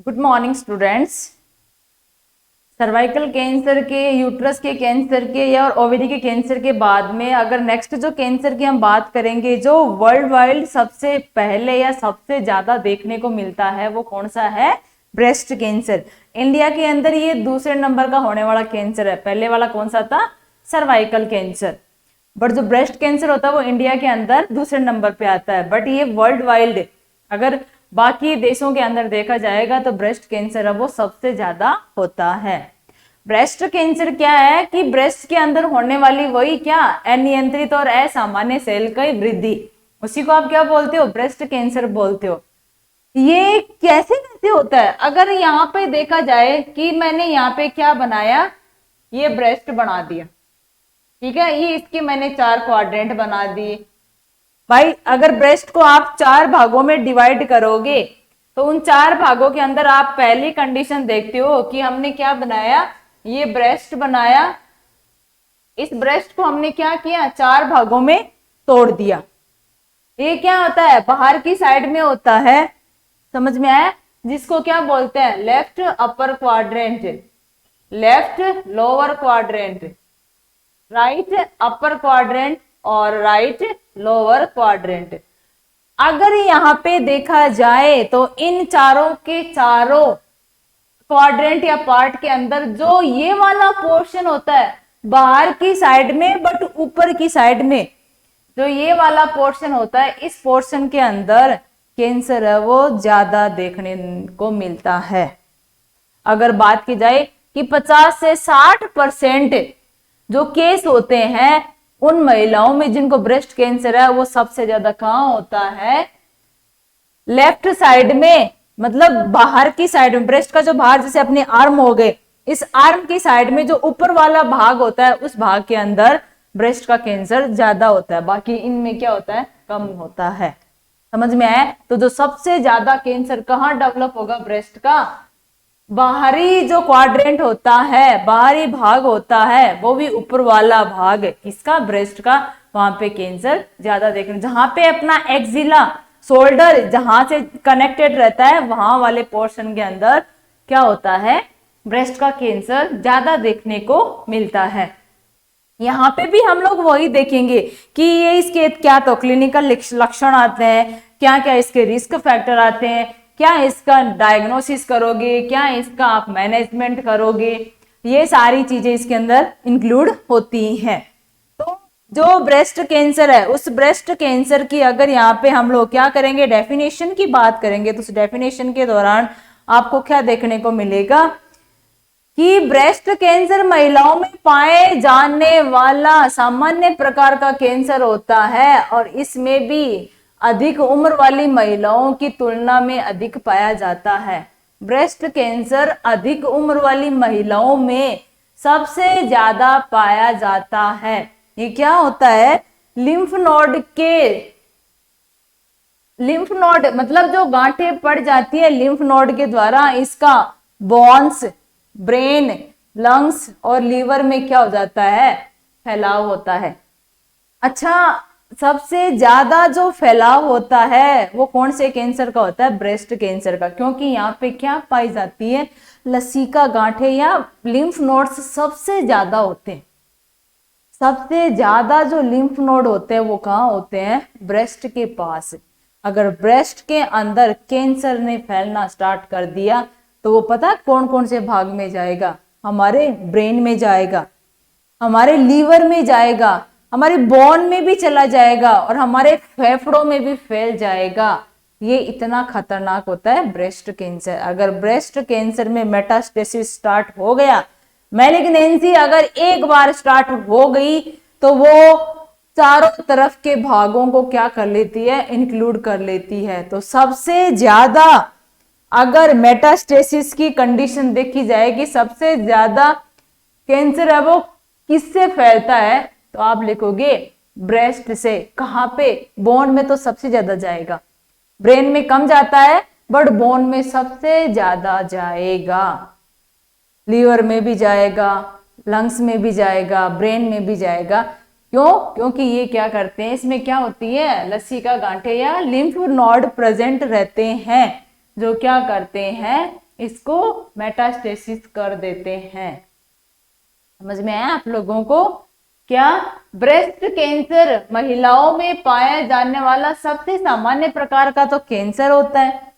Good morning students. Cervical cancer के, uterus के cancer के या और ओवरी के कैंसर के बाद में अगर नेक्स्ट जो कैंसर की हम बात करेंगे, जो वर्ल्ड वाइड सबसे पहले या सबसे ज्यादा देखने को मिलता है वो कौन सा है? Breast cancer. इंडिया के अंदर ये दूसरे नंबर का होने वाला कैंसर है। पहले वाला कौन सा था? Cervical cancer. बट जो ब्रेस्ट कैंसर होता है वो इंडिया के अंदर दूसरे नंबर पे आता है। बट ये वर्ल्ड वाइड अगर बाकी देशों के अंदर देखा जाएगा तो ब्रेस्ट कैंसर है वो सबसे ज्यादा होता है। ब्रेस्ट कैंसर क्या है कि ब्रेस्ट के अंदर होने वाली वही क्या अनियंत्रित और असामान्य सेल की वृद्धि, उसी को आप क्या बोलते हो? ब्रेस्ट कैंसर बोलते हो। ये कैसे कैसे होता है? अगर यहाँ पे देखा जाए कि मैंने यहाँ पे क्या बनाया, ये ब्रेस्ट बना दिया, ठीक है, ये इसके मैंने 4 क्वाड्रेंट बना दिए। भाई अगर ब्रेस्ट को आप 4 भागों में डिवाइड करोगे तो उन 4 भागों के अंदर आप पहली कंडीशन देखते हो कि हमने क्या बनाया, ये ब्रेस्ट बनाया। इस ब्रेस्ट को हमने क्या किया? 4 भागों में तोड़ दिया। ये क्या होता है? बाहर की साइड में होता है, समझ में आया? जिसको क्या बोलते हैं? Left upper quadrant, left lower quadrant, right upper quadrant और राइट लोअर क्वाड्रेंट। अगर यहाँ पे देखा जाए तो इन चारों के चारों क्वाड्रेंट या पार्ट के अंदर जो ये वाला पोर्शन होता है बाहर की साइड में, बट ऊपर की साइड में जो ये वाला पोर्शन होता है, इस पोर्शन के अंदर कैंसर है वो ज्यादा देखने को मिलता है। अगर बात की जाए कि 50 से 60% जो केस होते हैं उन महिलाओं में जिनको ब्रेस्ट कैंसर है वो सबसे ज्यादा कहां होता है? लेफ्ट साइड में, मतलब बाहर की साइड में। ब्रेस्ट का जो बाहर जैसे अपने आर्म हो गए, इस आर्म की साइड में जो ऊपर वाला भाग होता है उस भाग के अंदर ब्रेस्ट का कैंसर ज्यादा होता है। बाकी इनमें क्या होता है? कम होता है। समझ में आया? तो जो सबसे ज्यादा कैंसर कहाँ डेवलप होगा ब्रेस्ट का? बाहरी जो क्वाड्रेंट होता है, बाहरी भाग होता है, वो भी ऊपर वाला भाग किसका? ब्रेस्ट का। वहां पे कैंसर ज्यादा देखने, जहां पे अपना एक्सिला शोल्डर जहां से कनेक्टेड रहता है वहां वाले पोर्शन के अंदर क्या होता है? ब्रेस्ट का कैंसर ज्यादा देखने को मिलता है। यहाँ पे भी हम लोग वही देखेंगे कि ये इसके क्या तो क्लिनिकल लक्षण आते हैं, क्या क्या इसके रिस्क फैक्टर आते हैं, क्या इसका डायग्नोसिस करोगे, क्या इसका आप मैनेजमेंट करोगे, ये सारी चीजें इसके अंदर इंक्लूड होती हैं। तो जो ब्रेस्ट कैंसर है उस ब्रेस्ट कैंसर की अगर यहाँ पे हम लोग क्या करेंगे, डेफिनेशन की बात करेंगे, तो उस डेफिनेशन के दौरान आपको क्या देखने को मिलेगा कि ब्रेस्ट कैंसर महिलाओं में पाए जाने वाला सामान्य प्रकार का कैंसर होता है और इसमें भी अधिक उम्र वाली महिलाओं की तुलना में अधिक पाया जाता है। ब्रेस्ट कैंसर अधिक उम्र वाली महिलाओं में सबसे ज्यादा पाया जाता है। ये क्या होता है? लिम्फ नोड मतलब जो गांठें पड़ जाती है लिम्फ नोड के द्वारा, इसका बोन्स, ब्रेन, लंग्स और लीवर में क्या हो जाता है? फैलाव होता है। अच्छा, सबसे ज्यादा जो फैलाव होता है वो कौन से कैंसर का होता है? ब्रेस्ट कैंसर का। क्योंकि यहाँ पे क्या पाई जाती है? लसीका गांठें या लिम्फ नोड्स सबसे ज्यादा होते हैं। सबसे ज्यादा जो लिम्फ नोड होते हैं वो कहाँ होते हैं? ब्रेस्ट के पास। अगर ब्रेस्ट के अंदर कैंसर ने फैलना स्टार्ट कर दिया तो वो पता कौन कौन से भाग में जाएगा? हमारे ब्रेन में जाएगा, हमारे लीवर में जाएगा, हमारे बोन में भी चला जाएगा और हमारे फेफड़ों में भी फैल जाएगा। ये इतना खतरनाक होता है ब्रेस्ट कैंसर। अगर ब्रेस्ट कैंसर में मेटास्टेसिस स्टार्ट हो गया, मैलिग्नेंसी अगर एक बार स्टार्ट हो गई तो वो चारों तरफ के भागों को क्या कर लेती है? इंक्लूड कर लेती है। तो सबसे ज्यादा अगर मेटास्टेसिस की कंडीशन देखी जाए कि सबसे ज्यादा कैंसर है वो किससे फैलता है, तो आप लिखोगे ब्रेस्ट से। कहां पे? बोन में तो सबसे ज्यादा जाएगा, ब्रेन में कम जाता है बट बोन में सबसे ज्यादा जाएगा, लीवर में भी जाएगा, लंग्स में भी जाएगा, ब्रेन में भी जाएगा। क्यों? क्योंकि ये क्या करते हैं, इसमें क्या होती है? लसीका गांठें या लिम्फ नोड प्रेजेंट रहते हैं जो क्या करते हैं? इसको मेटास्टेसिस कर देते हैं। समझ में आया आप लोगों को? क्या ब्रेस्ट कैंसर महिलाओं में पाया जाने वाला सबसे सामान्य प्रकार का तो कैंसर होता है।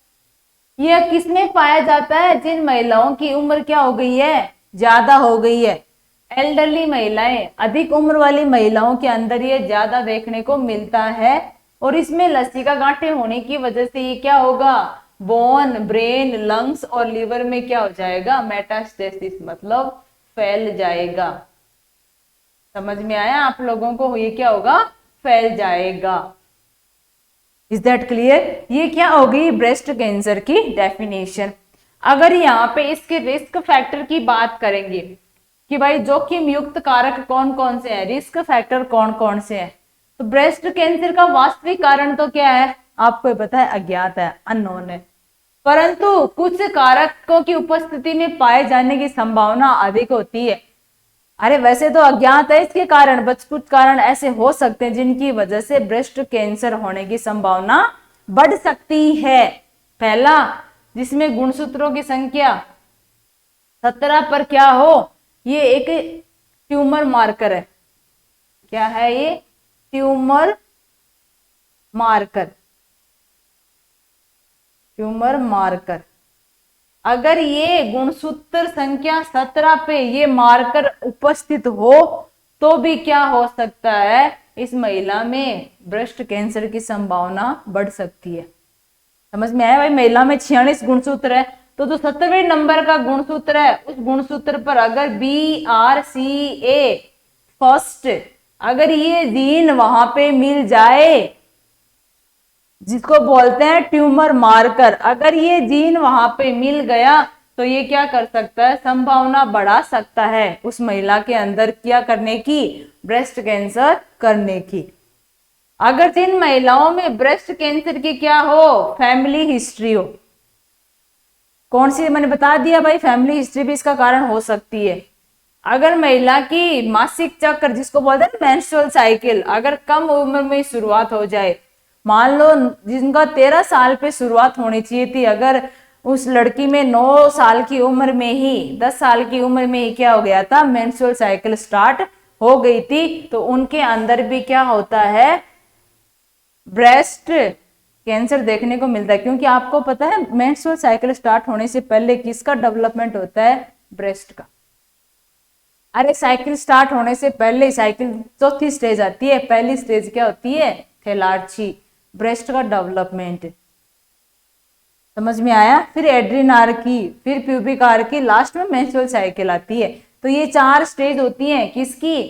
यह किसमें पाया जाता है? जिन महिलाओं की उम्र क्या हो गई है, ज्यादा हो गई है। एल्डरली महिलाएं, अधिक उम्र वाली महिलाओं के अंदर ये ज्यादा देखने को मिलता है। और इसमें लसिका गांठें होने की वजह से ये क्या होगा, बोन, ब्रेन, लंग्स और लिवर में क्या हो जाएगा, मेटास्टेसिस, मतलब फैल जाएगा। समझ में आया आप लोगों को? ये क्या होगा, फैल जाएगा। Is that clear? ये क्या होगी, ब्रेस्ट कैंसर की डेफिनेशन। अगर यहाँ पे इसके रिस्क फैक्टर की बात करेंगे कि भाई जोखिम युक्त कारक कौन कौन से हैं, रिस्क फैक्टर कौन कौन से हैं, तो ब्रेस्ट कैंसर का वास्तविक कारण तो क्या है, आपको पता है, अज्ञात है, अननोन है। परंतु कुछ कारकों की उपस्थिति में पाए जाने की संभावना अधिक होती है। अरे वैसे तो अज्ञात है इसके कारण, बस कुछ कारण ऐसे हो सकते हैं जिनकी वजह से ब्रेस्ट कैंसर होने की संभावना बढ़ सकती है। पहला, जिसमें गुणसूत्रों की संख्या 17 पर क्या हो, ये एक ट्यूमर मार्कर है। क्या है ये? Tumour marker. ट्यूमर मार्कर, अगर ये गुणसूत्र संख्या 17 पे ये मार्कर उपस्थित हो तो भी क्या हो सकता है, इस महिला में ब्रेस्ट कैंसर की संभावना बढ़ सकती है। समझ में आया भाई? महिला में 46 गुणसूत्र है, तो जो 17वें नंबर का गुणसूत्र है उस गुणसूत्र पर अगर BRCA फर्स्ट, अगर ये जीन वहां पे मिल जाए, जिसको बोलते हैं ट्यूमर मार्कर, अगर ये जीन वहां पे मिल गया तो ये क्या कर सकता है, संभावना बढ़ा सकता है उस महिला के अंदर क्या करने की, ब्रेस्ट कैंसर करने की। अगर जिन महिलाओं में ब्रेस्ट कैंसर की क्या हो, फैमिली हिस्ट्री हो, कौन सी, मैंने बता दिया भाई, फैमिली हिस्ट्री भी इसका कारण हो सकती है। अगर महिला की मासिक चक्र, जिसको बोलते हैं मेंस्ट्रुअल साइकिल, अगर कम उम्र में शुरुआत हो जाए, मान लो जिनका 13 साल पे शुरुआत होनी चाहिए थी, अगर उस लड़की में 9 साल की उम्र में ही, 10 साल की उम्र में ही क्या हो गया था, मेंस्ट्रुअल साइकिल स्टार्ट हो गई थी, तो उनके अंदर भी क्या होता है, ब्रेस्ट कैंसर देखने को मिलता है। क्योंकि आपको पता है मेंस्ट्रुअल साइकिल स्टार्ट होने से पहले किसका डेवलपमेंट होता है, ब्रेस्ट का। अरे साइकिल स्टार्ट होने से पहले साइकिल चौथी स्टेज आती है, पहली स्टेज क्या होती है, थैलार्ची, ब्रेस्ट का डेवलपमेंट। समझ में आया? फिर एड्रीनार की, फिर प्यूबिकार की, लास्ट में मेंस्ट्रुअल साइकिल आती है। तो ये 4 स्टेज होती हैं किसकी,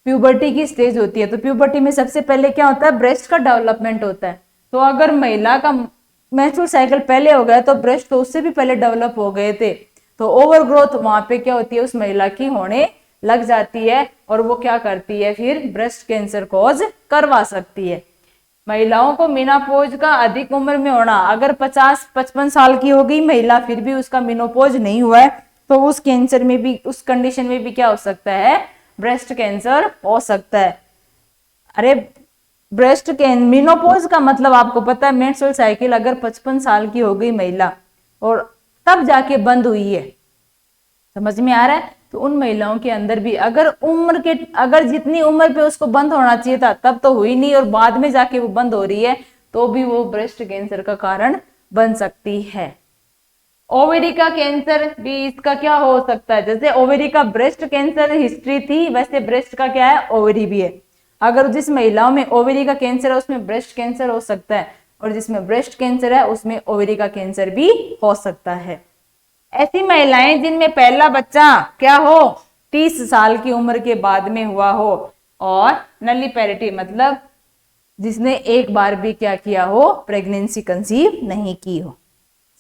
प्यूबर्टी की स्टेज होती है। तो प्यूबर्टी में सबसे पहले क्या होता है, ब्रेस्ट का डेवलपमेंट होता है। तो अगर महिला का मेंस्ट्रुअल साइकिल पहले हो गया तो ब्रेस्ट तो उससे भी पहले डेवलप हो गए थे, तो ओवर ग्रोथ वहां पे क्या होती है, उस महिला की होने लग जाती है, और वो क्या करती है, फिर ब्रेस्ट कैंसर कॉज करवा सकती है। महिलाओं को मेनोपॉज का अधिक उम्र में होना, अगर 50-55 साल की हो गई महिला फिर भी उसका मेनोपॉज नहीं हुआ है, तो उस कैंसर में भी, उस कंडीशन में भी क्या हो सकता है, ब्रेस्ट कैंसर हो सकता है। अरे ब्रेस्ट मेनोपॉज का मतलब आपको पता है, मेंस्ट्रुअल साइकिल अगर 55 साल की हो गई महिला और तब जाके बंद हुई है, समझ में आ रहा है, तो उन महिलाओं के अंदर भी अगर उम्र के, अगर जितनी उम्र पे उसको बंद होना चाहिए था तब तो हुई नहीं और बाद में जाके वो बंद हो रही है, तो भी वो ब्रेस्ट कैंसर का कारण बन सकती है। ओवेरी का कैंसर भी इसका क्या हो सकता है, जैसे ओवेरी का ब्रेस्ट कैंसर हिस्ट्री थी, वैसे ब्रेस्ट का क्या है, ओवेरी भी है। अगर जिस महिलाओं में ओवेरी का कैंसर है उसमें ब्रेस्ट कैंसर हो सकता है, और जिसमें ब्रेस्ट कैंसर है उसमें ओवेरी का कैंसर भी हो सकता है। ऐसी महिलाएं जिनमें पहला बच्चा क्या हो, 30 साल की उम्र के बाद में हुआ हो, और नलीपैरिटी मतलब जिसने एक बार भी क्या किया हो, प्रेगनेंसी कंसीव नहीं की हो।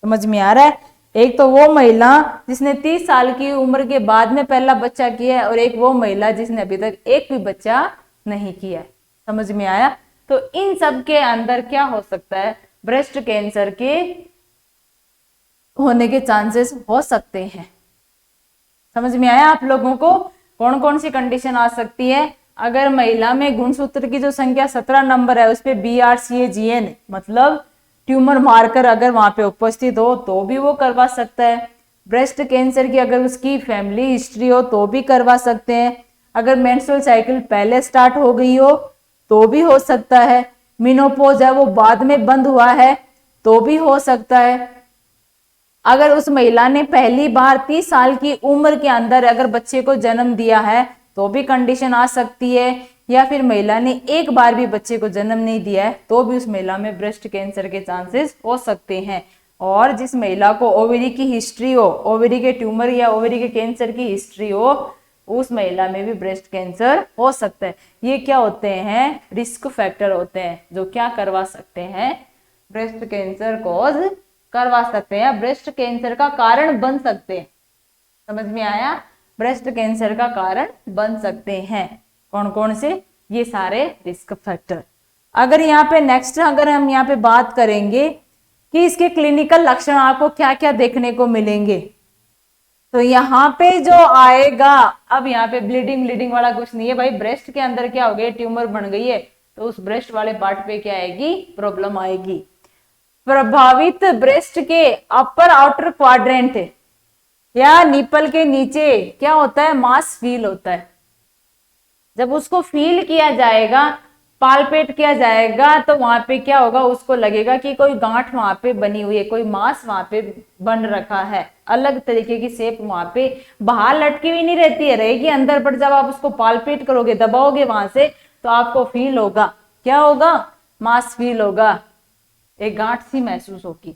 समझ में आ रहा है? एक तो वो महिला जिसने 30 साल की उम्र के बाद में पहला बच्चा किया है, और एक वो महिला जिसने अभी तक एक भी बच्चा नहीं किया है। समझ में आया? तो इन सब के अंदर क्या हो सकता है, ब्रेस्ट कैंसर के होने के चांसेस हो सकते हैं। समझ में आया आप लोगों को? कौन कौन सी कंडीशन आ सकती है, अगर महिला में गुणसूत्र की जो संख्या 17 नंबर है उस पे BRCA जीन मतलब ट्यूमर मार्कर अगर वहां पे उपस्थित हो तो भी वो करवा सकता है। ब्रेस्ट कैंसर की अगर उसकी फैमिली हिस्ट्री हो तो भी करवा सकते हैं। अगर मेंस्ट्रुअल साइकिल पहले स्टार्ट हो गई हो तो भी हो सकता है। मेनोपॉज है वो बाद में बंद हुआ है तो भी हो सकता है। अगर उस महिला ने पहली बार 30 साल की उम्र के अंदर अगर बच्चे को जन्म दिया है तो भी कंडीशन आ सकती है। या फिर महिला ने एक बार भी बच्चे को जन्म नहीं दिया है तो भी उस महिला में ब्रेस्ट कैंसर के चांसेस हो सकते हैं। और जिस महिला को ओवरी की हिस्ट्री हो, ओवरी के ट्यूमर या ओवरी के कैंसर की हिस्ट्री हो, उस महिला में भी ब्रेस्ट कैंसर हो सकता है। ये क्या होते हैं? रिस्क फैक्टर होते हैं जो क्या करवा सकते हैं? ब्रेस्ट कैंसर कॉज करवा सकते हैं, ब्रेस्ट कैंसर का कारण बन सकते हैं। समझ में आया? ब्रेस्ट कैंसर का कारण बन सकते हैं कौन कौन से? ये सारे रिस्क फैक्टर। अगर यहाँ पे नेक्स्ट अगर हम यहाँ पे बात करेंगे कि इसके क्लिनिकल लक्षण आपको क्या क्या देखने को मिलेंगे, तो यहाँ पे जो आएगा, अब यहाँ पे ब्लीडिंग वाला कुछ नहीं है भाई। ब्रेस्ट के अंदर क्या हो गया? ट्यूमर बन गई है तो उस ब्रेस्ट वाले पार्ट पे क्या आएगी? प्रॉब्लम आएगी। प्रभावित ब्रेस्ट के अपर आउटर क्वाड्रेंट या निपल के नीचे क्या होता है? मास फील होता है। जब उसको फील किया जाएगा, पालपेट किया जाएगा, तो वहां पे क्या होगा? उसको लगेगा कि कोई गांठ वहां पे बनी हुई है, कोई मांस वहां पे बन रखा है, अलग तरीके की शेप वहां पे बाहर लटकी हुई नहीं रहती है, रहेगी अंदर। पर जब आप उसको पालपेट करोगे, दबाओगे वहां से, तो आपको फील होगा, क्या होगा? मांस फील होगा, एक गांठ सी महसूस होगी।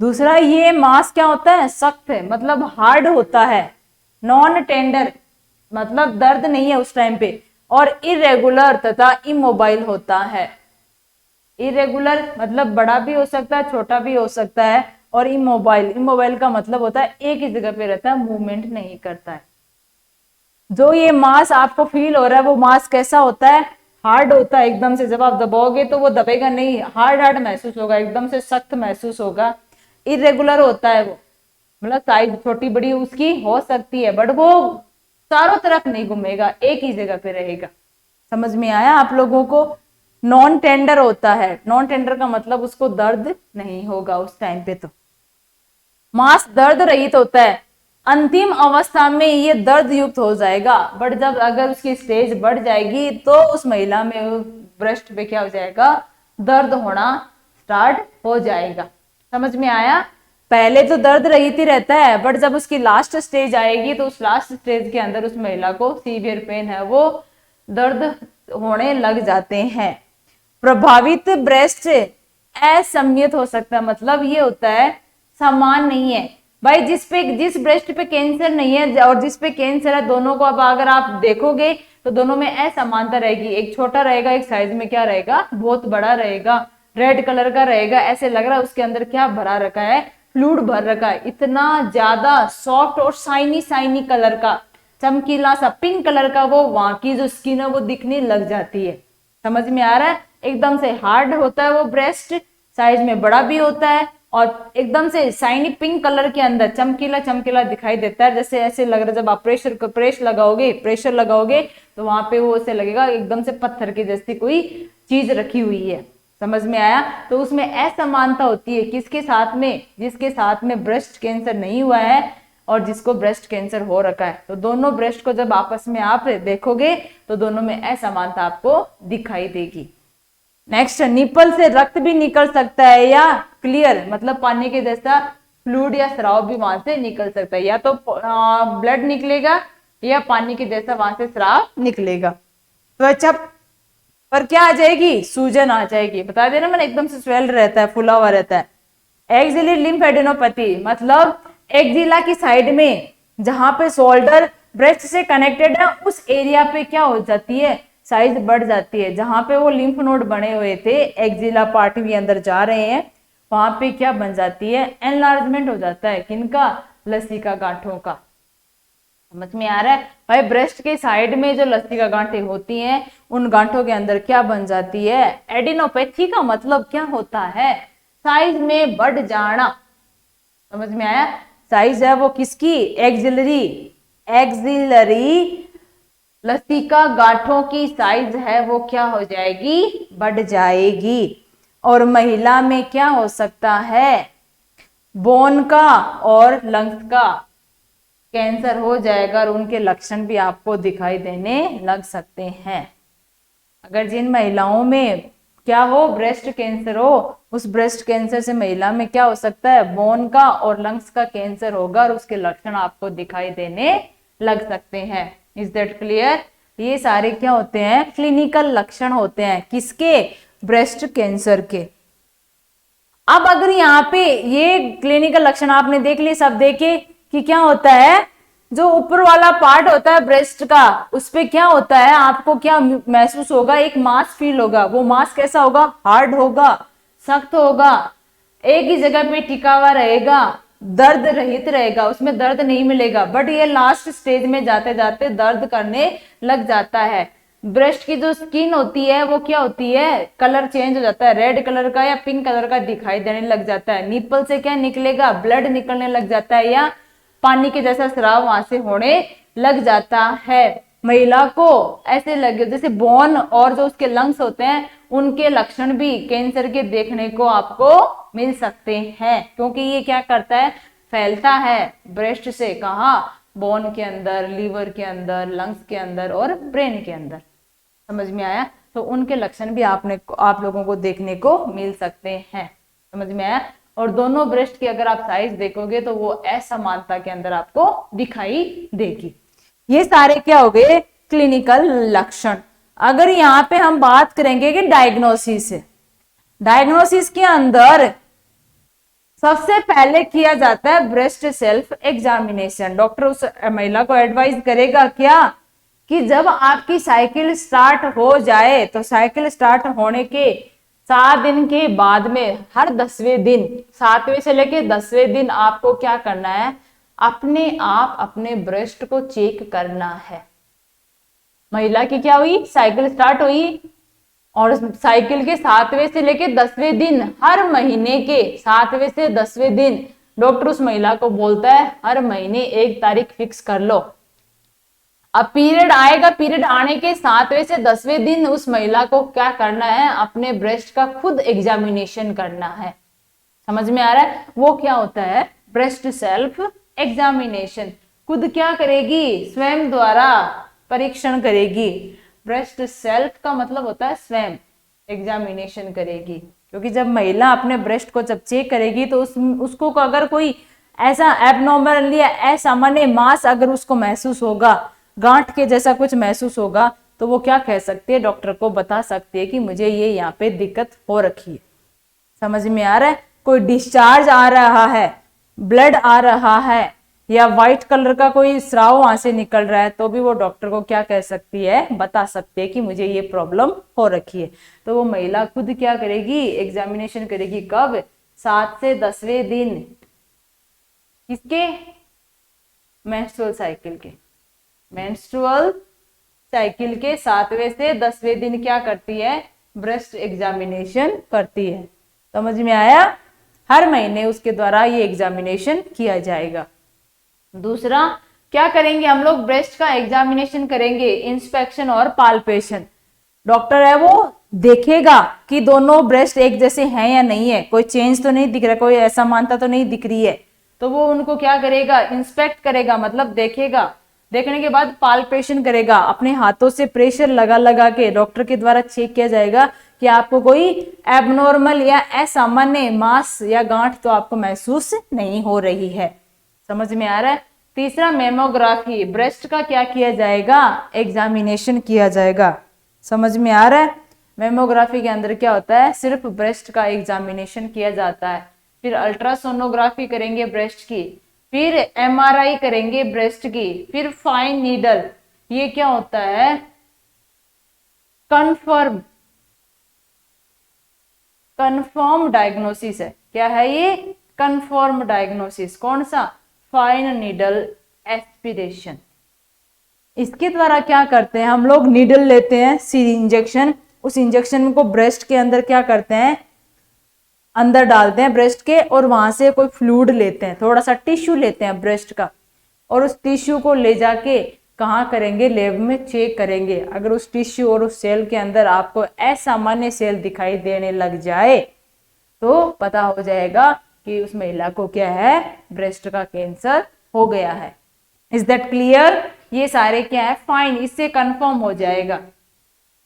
दूसरा, ये मांस क्या होता है? सख्त है, मतलब हार्ड होता है। नॉन टेंडर मतलब दर्द नहीं है उस टाइम पे। और इरेगुलर तथा इमोबाइल होता है। इरेगुलर मतलब बड़ा भी हो सकता है, छोटा भी हो सकता है। और इमोबाइल का मतलब होता है एक ही जगह पे रहता है, मूवमेंट नहीं करता है। जो ये मांस आपको फील हो रहा है वो मांस कैसा होता है? हार्ड होता है एकदम से। जब आप दबाओगे तो वो दबेगा नहीं, हार्ड महसूस होगा, एकदम से सख्त महसूस होगा। इरेगुलर होता है वो, मतलब साइज छोटी बड़ी उसकी हो सकती है, बट वो चारों तरफ नहीं घूमेगा, एक ही जगह पे रहेगा। समझ में आया आप लोगों को? नॉन टेंडर होता है। नॉन टेंडर का मतलब उसको दर्द नहीं होगा उस टाइम पे। तो मांस दर्द रहित होता है। अंतिम अवस्था में ये दर्द युक्त हो जाएगा, बट जब अगर उसकी स्टेज बढ़ जाएगी तो उस महिला में ब्रेस्ट पे क्या हो जाएगा? दर्द होना स्टार्ट हो जाएगा। समझ में आया? पहले तो दर्द रहित ही रहता है, बट जब उसकी लास्ट स्टेज आएगी तो उस लास्ट स्टेज के अंदर उस महिला को सीवियर पेन है, वो दर्द होने लग जाते हैं। प्रभावित ब्रेस्ट असममित हो सकता है, मतलब ये होता है समान नहीं है भाई। जिस ब्रेस्ट पे कैंसर नहीं है और जिस पे कैंसर है, दोनों को अब अगर आप देखोगे तो दोनों में असमानता रहेगी। एक छोटा रहेगा, एक साइज में क्या रहेगा? बहुत बड़ा रहेगा, रेड कलर का रहेगा। ऐसे लग रहा है उसके अंदर क्या भरा रखा है? फ्लूइड भर रखा है। इतना ज्यादा सॉफ्ट और शाइनी कलर का, चमकीला सा पिंक कलर का, वो वहां की जो स्किन है वो दिखने लग जाती है। समझ में आ रहा है? एकदम से हार्ड होता है वो ब्रेस्ट, साइज में बड़ा भी होता है और एकदम से शाइनी पिंक कलर के अंदर चमकीला दिखाई देता है। जैसे ऐसे लग रहा है जब आप प्रेशर लगाओगे तो वहां पे वो ऐसे लगेगा एकदम से पत्थर की जैसी कोई चीज रखी हुई है। समझ में आया? तो उसमें असमानता होती है किसके साथ में? जिसके साथ में ब्रेस्ट कैंसर नहीं हुआ है और जिसको ब्रेस्ट कैंसर हो रखा है। तो दोनों ब्रेस्ट को जब आपस में आप देखोगे तो दोनों में असमानता आपको दिखाई देगी। नेक्स्ट, निपल से रक्त भी निकल सकता है या क्लियर मतलब पानी के जैसा फ्लूइड या स्राव भी वहां से निकल सकता है। या तो ब्लड निकलेगा या पानी के जैसा वहां से स्राव निकलेगा। त्वचा पर क्या आ जाएगी? सूजन आ जाएगी। बता देना मैंने, एकदम से स्वेल रहता है, फुला हुआ रहता है। एक्सिलरी लिम्फेडेनोपैथी मतलब एक्जिला की साइड में जहां पे शोल्डर ब्रेस्ट से कनेक्टेड है उस एरिया पे क्या हो जाती है? साइज बढ़ जाती है। जहां पे वो लिम्फ नोड बने हुए थे, एक्जिला पार्ट भी अंदर जा रहे हैं, वहां पे क्या बन जाती है? एनलार्जमेंट हो जाता है। किनका? लसिका गांठों का। समझ में आ रहा है भाई? ब्रेस्ट के साइड में जो लसिका गांठें होती हैं, उन गांठों के अंदर क्या बन जाती है? एडिनोपैथी का मतलब क्या होता है? साइज में बढ़ जाना। समझ में आया? साइज है वो किसकी? एक्सिलरी लसिका गांठों की साइज है वो क्या हो जाएगी? बढ़ जाएगी। और महिला में क्या हो सकता है, बोन का और लंग्स का कैंसर हो जाएगा और उनके लक्षण भी आपको दिखाई देने लग सकते हैं। अगर जिन महिलाओं में क्या हो, ब्रेस्ट कैंसर हो, उस ब्रेस्ट कैंसर से महिला में क्या हो सकता है, बोन का और लंग्स का कैंसर होगा और उसके लक्षण आपको दिखाई देने लग सकते हैं। Is that clear? ये सारे क्या होते हैं, क्लिनिकल लक्षण होते हैं किसके, ब्रेस्ट कैंसर के। अब अगर यहाँ पे ये क्लिनिकल लक्षण आपने देख लिए, सब देखे कि क्या होता है, जो ऊपर वाला पार्ट होता है ब्रेस्ट का, उस पे क्या होता है, आपको क्या महसूस होगा, एक मांस फील होगा। वो मांस कैसा होगा, हार्ड होगा, सख्त होगा, एक ही जगह पे टिका हुआ रहेगा, दर्द रहित रहेगा, उसमें दर्द नहीं मिलेगा। बट ये लास्ट स्टेज में जाते जाते दर्द करने लग जाता है। ब्रेस्ट की जो स्किन होती है वो क्या होती है, कलर चेंज हो जाता है, रेड कलर का या पिंक कलर का दिखाई देने लग जाता है। निप्पल से क्या निकलेगा, ब्लड निकलने लग जाता है या पानी के जैसा स्राव वहां से होने लग जाता है। महिला को ऐसे लगे जैसे बोन और जो उसके लंग्स होते हैं उनके लक्षण भी कैंसर के देखने को आपको मिल सकते हैं, क्योंकि ये क्या करता है, फैलता है ब्रेस्ट से कहाँ, बोन के अंदर, लीवर के अंदर, लंग्स के अंदर और ब्रेन के अंदर। समझ में आया? तो उनके लक्षण भी आप लोगों को देखने को मिल सकते हैं। समझ में आया? और दोनों ब्रेस्ट की अगर आप साइज देखोगे तो वो असमानता के अंदर आपको दिखाई देगी। ये सारे क्या हो गए, क्लिनिकल लक्षण। अगर यहाँ पे हम बात करेंगे कि डायग्नोसिस है, डायग्नोसिस के अंदर सबसे पहले किया जाता है ब्रेस्ट सेल्फ एग्जामिनेशन। डॉक्टर उस महिला को एडवाइस करेगा क्या, कि जब आपकी साइकिल स्टार्ट हो जाए तो साइकिल स्टार्ट होने के 7 दिन के बाद में हर 10वें दिन, 7वें से लेके 10वें दिन आपको क्या करना है, अपने आप अपने ब्रेस्ट को चेक करना है। महिला की क्या हुई, साइकिल स्टार्ट हुई और साइकिल के 7वें से लेके 10वें दिन, हर महीने के 7वें से 10वें दिन डॉक्टर उस महिला को बोलता है हर महीने 1 तारीख फिक्स कर लो। अब पीरियड आएगा, पीरियड आने के 7वें से 10वें दिन उस महिला को क्या करना है, अपने ब्रेस्ट का खुद एग्जामिनेशन करना है। समझ में आ रहा है? वो क्या होता है, ब्रेस्ट सेल्फ एग्जामिनेशन। खुद क्या करेगी, स्वयं द्वारा परीक्षण करेगी। ब्रेस्ट सेल्फ का मतलब होता है स्वयं एग्जामिनेशन करेगी, क्योंकि जब महिला अपने ब्रेस्ट को जब चेक करेगी तो उसको अगर कोई ऐसा एबनॉर्मल या असामान्य मास अगर उसको महसूस होगा, गांठ के जैसा कुछ महसूस होगा, तो वो क्या कह सकती है, डॉक्टर को बता सकती है कि मुझे ये यहाँ पे दिक्कत हो रखी है। समझ में आ रहा है? कोई डिस्चार्ज आ रहा है, ब्लड आ रहा है या व्हाइट कलर का कोई स्राव वहां से निकल रहा है, तो भी वो डॉक्टर को क्या कह सकती है, बता सकती है कि मुझे ये प्रॉब्लम हो रखी है। तो वो महिला खुद क्या करेगी, एग्जामिनेशन करेगी। कब? 7 से 10वें दिन। किसके? मेंस्ट्रुअल साइकिल के। मेंस्ट्रुअल साइकिल के 7वें से 10वें दिन क्या करती है, ब्रेस्ट एग्जामिनेशन करती है। समझ में आया? हर महीने उसके द्वारा ये एग्जामिनेशन किया जाएगा। दूसरा क्या करेंगे हम लोग, ब्रेस्ट का एग्जामिनेशन करेंगे, इंस्पेक्शन और पाल्पेशन। डॉक्टर है वो देखेगा कि दोनों ब्रेस्ट एक जैसे हैं या नहीं है, कोई चेंज तो नहीं दिख रहा, कोई असमानता तो नहीं दिख रही है, तो वो उनको क्या करेगा, इंस्पेक्ट करेगा, मतलब देखेगा। देखने के बाद पाल्पेशन करेगा, अपने हाथों से प्रेशर लगा लगा के डॉक्टर के द्वारा चेक किया जाएगा कि आपको कोई एबनॉर्मल या असामान्य मास या गांठ तो आपको महसूस नहीं हो रही है। समझ में आ रहा है? तीसरा मेमोग्राफी, ब्रेस्ट का क्या किया जाएगा, एग्जामिनेशन किया जाएगा। समझ में आ रहा है? मेमोग्राफी के अंदर क्या होता है, सिर्फ ब्रेस्ट का एग्जामिनेशन किया जाता है। फिर अल्ट्रासोनोग्राफी करेंगे ब्रेस्ट की, फिर एमआरआई करेंगे ब्रेस्ट की, फिर फाइन नीडल। ये क्या होता है, कन्फर्म डायग्नोसिस है। क्या है ये, कन्फर्म डायग्नोसिस। कौन सा, फाइन नीडल एस्पिरेशन। इसके द्वारा क्या करते हैं हम लोग, नीडल लेते हैं, इंजेक्शन, उस इंजेक्शन को ब्रेस्ट के अंदर क्या करते हैं, अंदर डालते हैं ब्रेस्ट के, और वहां से कोई फ्लूइड लेते हैं, थोड़ा सा टिश्यू लेते हैं ब्रेस्ट का, और उस टिश्यू को ले जाके कहाँ करेंगे, लैब में चेक करेंगे। अगर उस टिश्यू और उस सेल के अंदर आपको असामान्य सेल दिखाई देने लग जाए तो पता हो जाएगा कि उस महिला को क्या है, ब्रेस्ट का कैंसर हो गया है। Is that clear? ये सारे क्या है, फाइन, इससे कंफर्म हो जाएगा।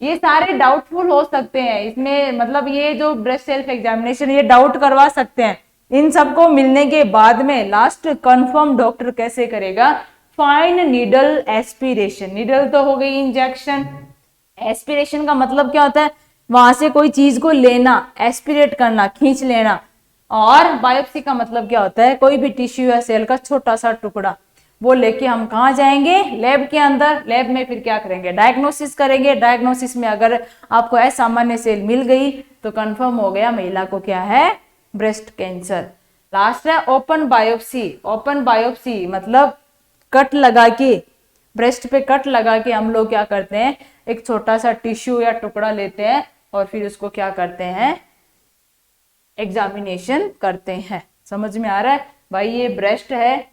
ये सारे डाउटफुल हो सकते हैं इसमें, मतलब ये जो ब्रेस्ट सेल्फ एग्जामिनेशन ये डाउट करवा सकते हैं। इन सबको मिलने के बाद में लास्ट कंफर्म डॉक्टर कैसे करेगा, फाइन नीडल एस्पिरेशन। नीडल तो हो गई इंजेक्शन, एस्पिरेशन का मतलब क्या होता है, वहां से कोई चीज को लेना, एस्पिरेट करना, खींच लेना। और बायोप्सी का मतलब क्या होता है, कोई भी टिश्यू या सेल का छोटा सा टुकड़ा, वो लेके हम कहाँ जाएंगे, लैब के अंदर। लैब में फिर क्या करेंगे, डायग्नोसिस करेंगे। डायग्नोसिस में अगर आपको असामान्य सेल मिल गई तो कंफर्म हो गया महिला को क्या है, ब्रेस्ट कैंसर। लास्ट है ओपन बायोप्सी। ओपन बायोप्सी मतलब कट लगा के, ब्रेस्ट पे कट लगा के हम लोग क्या करते हैं, एक छोटा सा टिश्यू या टुकड़ा लेते हैं और फिर उसको क्या करते हैं, एग्जामिनेशन करते हैं। समझ में आ रहा है भाई? ये ब्रेस्ट है,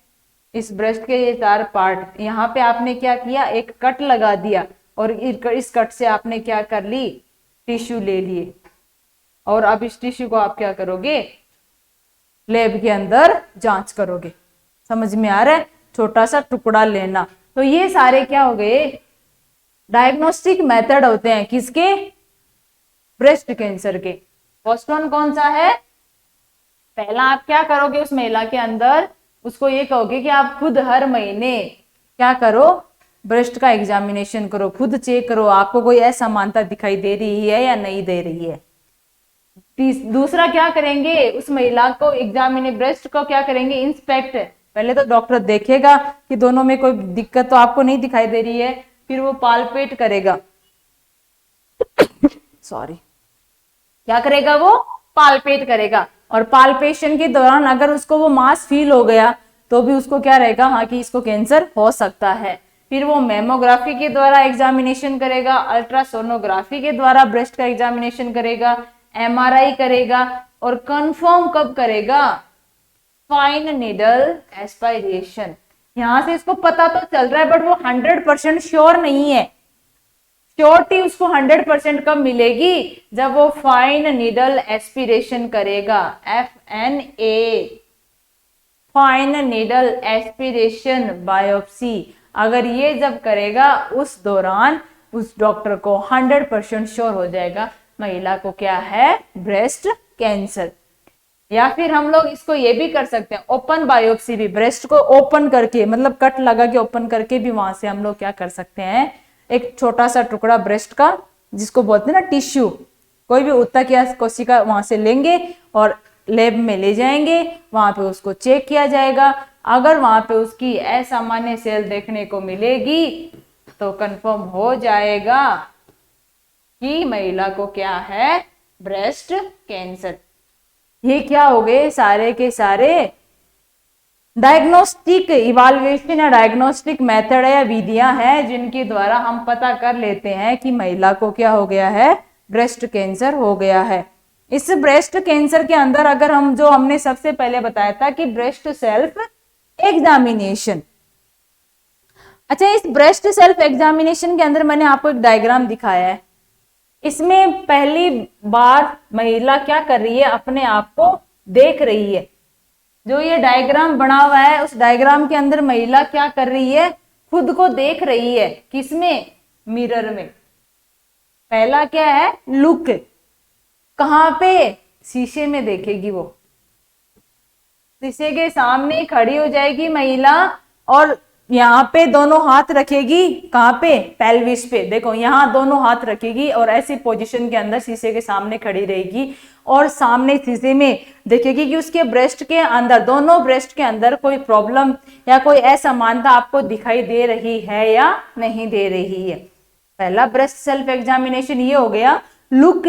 इस ब्रेस्ट के ये 4 पार्ट, यहाँ पे आपने क्या किया, एक कट लगा दिया और इस कट से आपने क्या कर ली, टिश्यू ले लिए। और अब इस टिश्यू को आप क्या करोगे, लैब के अंदर जांच करोगे। समझ में आ रहा है? छोटा सा टुकड़ा लेना। तो ये सारे क्या हो गए, डायग्नोस्टिक मेथड होते हैं किसके, ब्रेस्ट कैंसर के। फर्स्ट वन कौन सा है, पहला आप क्या करोगे उस महिला के अंदर, उसको ये कहोगे कि आप खुद हर महीने क्या करो, ब्रेस्ट का एग्जामिनेशन करो, खुद चेक करो आपको कोई असमानता दिखाई दे रही है या नहीं दे रही है। दूसरा क्या करेंगे, उस महिला को एग्जामिने ब्रेस्ट को क्या करेंगे, इंस्पेक्ट। पहले तो डॉक्टर देखेगा कि दोनों में कोई दिक्कत तो आपको नहीं दिखाई दे रही है, फिर वो पालपेट करेगा सॉरी, क्या करेगा वो, पालपेट करेगा। और पालपेशन के दौरान अगर उसको वो मास फील हो गया तो भी उसको क्या रहेगा, हाँ कि इसको कैंसर हो सकता है। फिर वो मेमोग्राफी के द्वारा एग्जामिनेशन करेगा, अल्ट्रासोनोग्राफी के द्वारा ब्रेस्ट का एग्जामिनेशन करेगा, एमआरआई करेगा और कंफर्म कब करेगा, फाइन नीडल एस्पिरेशन। यहां से इसको पता तो चल रहा है बट वो 100% श्योर नहीं है। श्योरिटी उसको 100% कब मिलेगी, जब वो फाइन नीडल एस्पिरेशन करेगा, FNA, fine needle aspiration biopsy. अगर ये जब करेगा उस दौरान उस डॉक्टर को 100% श्योर हो जाएगा महिला को क्या है, ब्रेस्ट कैंसर। या फिर हम लोग इसको ये भी कर सकते हैं, ओपन बायोप्सी भी, ब्रेस्ट को ओपन करके मतलब कट लगा के ओपन करके भी वहां से हम लोग क्या कर सकते हैं, एक छोटा सा टुकड़ा ब्रेस्ट का, जिसको बोलते हैं ना टिश्यू, कोई भी ऊतक या कोशिका वहां से लेंगे और लैब में ले जाएंगे, वहां पे उसको चेक किया जाएगा। अगर वहां पे उसकी असामान्य सेल देखने को मिलेगी तो कंफर्म हो जाएगा कि महिला को क्या है, ब्रेस्ट कैंसर। ये क्या हो गए, सारे के सारे डायग्नोस्टिक इवाल्युएशन या डायग्नोस्टिक मेथड या विधियां हैं जिनके द्वारा हम पता कर लेते हैं कि महिला को क्या हो गया है, ब्रेस्ट कैंसर हो गया है। इस ब्रेस्ट कैंसर के अंदर अगर हम जो हमने सबसे पहले बताया था कि ब्रेस्ट सेल्फ एग्जामिनेशन, अच्छा इस ब्रेस्ट सेल्फ एग्जामिनेशन के अंदर मैंने आपको एक डायग्राम दिखाया है। इसमें पहली बार महिला क्या कर रही है, अपने आप को देख रही है। जो ये डायग्राम बना हुआ है उस डायग्राम के अंदर महिला क्या कर रही है, खुद को देख रही है। किसमें, मिरर में। पहला क्या है, लुक, कहां पे, शीशे में देखेगी वो, शीशे के सामने खड़ी हो जाएगी महिला और यहाँ पे दोनों हाथ रखेगी, कहाँ पे, पेल्विस पे। देखो यहाँ दोनों हाथ रखेगी और ऐसी पोजीशन के अंदर शीशे के सामने खड़ी रहेगी और सामने शीशे में देखेगी कि उसके ब्रेस्ट के अंदर, दोनों ब्रेस्ट के अंदर कोई प्रॉब्लम या कोई असमानता आपको दिखाई दे रही है या नहीं दे रही है। पहला ब्रेस्ट सेल्फ एग्जामिनेशन ये हो गया, लुक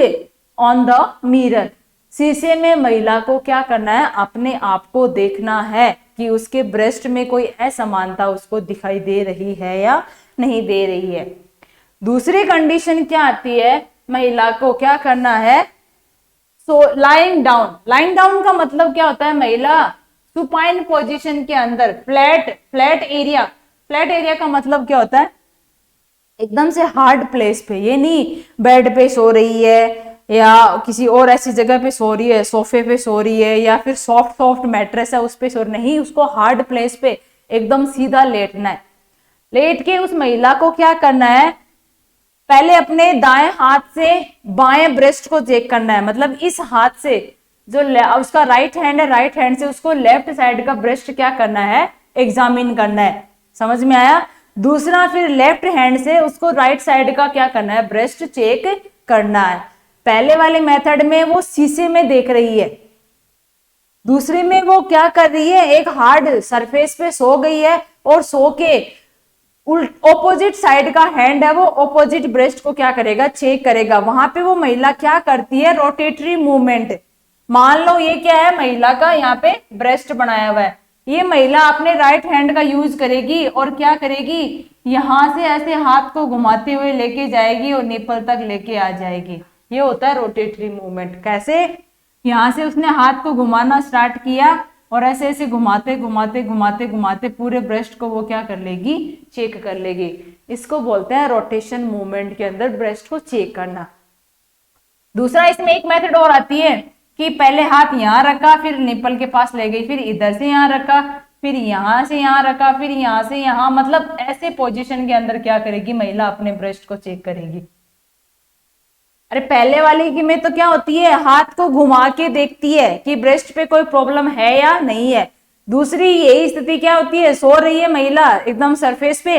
ऑन द मिरर। शीशे में महिला को क्या करना है, अपने आप को देखना है कि उसके ब्रेस्ट में कोई असमानता उसको दिखाई दे रही है या नहीं दे रही है। दूसरी कंडीशन क्या आती है, महिला को क्या करना है, सो लाइंग डाउन। लाइंग डाउन का मतलब क्या होता है, महिला सुपाइन पोजीशन के अंदर, फ्लैट एरिया। फ्लैट एरिया का मतलब क्या होता है, एकदम से हार्ड प्लेस पे, ये नहीं बेड पे सो रही है या किसी और ऐसी जगह पे सो रही है, सोफे पे सो रही है, या फिर सॉफ्ट सॉफ्ट मैट्रेस है उस पे सो रही, नहीं, उसको हार्ड प्लेस पे एकदम सीधा लेटना है। लेट के उस महिला को क्या करना है, पहले अपने दाएं हाथ से बाएं ब्रेस्ट को चेक करना है, मतलब इस हाथ से जो उसका राइट हैंड है, राइट हैंड से उसको लेफ्ट साइड का ब्रेस्ट क्या करना है, एग्जामिन करना है। समझ में आया। दूसरा फिर लेफ्ट हैंड से उसको राइट साइड का क्या करना है, ब्रेस्ट चेक करना है। पहले वाले मेथड में वो शीशे में देख रही है, दूसरे में वो क्या कर रही है, एक हार्ड सरफेस पे सो गई है और सो के ऑपोजिट साइड का हैंड है वो ऑपोजिट ब्रेस्ट को क्या करेगा, चेक करेगा। वहां पे वो महिला क्या करती है, रोटेटरी मूवमेंट। मान लो ये क्या है, महिला का यहाँ पे ब्रेस्ट बनाया हुआ है, ये महिला अपने राइट हैंड का यूज करेगी और क्या करेगी, यहां से ऐसे हाथ को घुमाते हुए लेके जाएगी और निपल तक लेके आ जाएगी। ये होता है रोटेटरी मूवमेंट। कैसे, यहां से उसने हाथ को घुमाना स्टार्ट किया और ऐसे ऐसे घुमाते घुमाते घुमाते घुमाते पूरे ब्रेस्ट को वो क्या कर लेगी, चेक कर लेगी। इसको बोलते हैं रोटेशन मूवमेंट के अंदर ब्रेस्ट को चेक करना। दूसरा इसमें एक मेथड और आती है कि पहले हाथ यहाँ रखा, फिर निपल के पास ले गई, फिर इधर से यहाँ रखा, फिर यहां से यहाँ रखा, फिर यहां से यहाँ, मतलब ऐसे पोजीशन के अंदर क्या करेगी महिला, अपने ब्रेस्ट को चेक करेगी। अरे पहले वाली की में तो क्या होती है, हाथ को घुमा के देखती है कि ब्रेस्ट पे कोई प्रॉब्लम है या नहीं है। दूसरी यही स्थिति क्या होती है, सो रही है महिला एकदम सरफेस पे,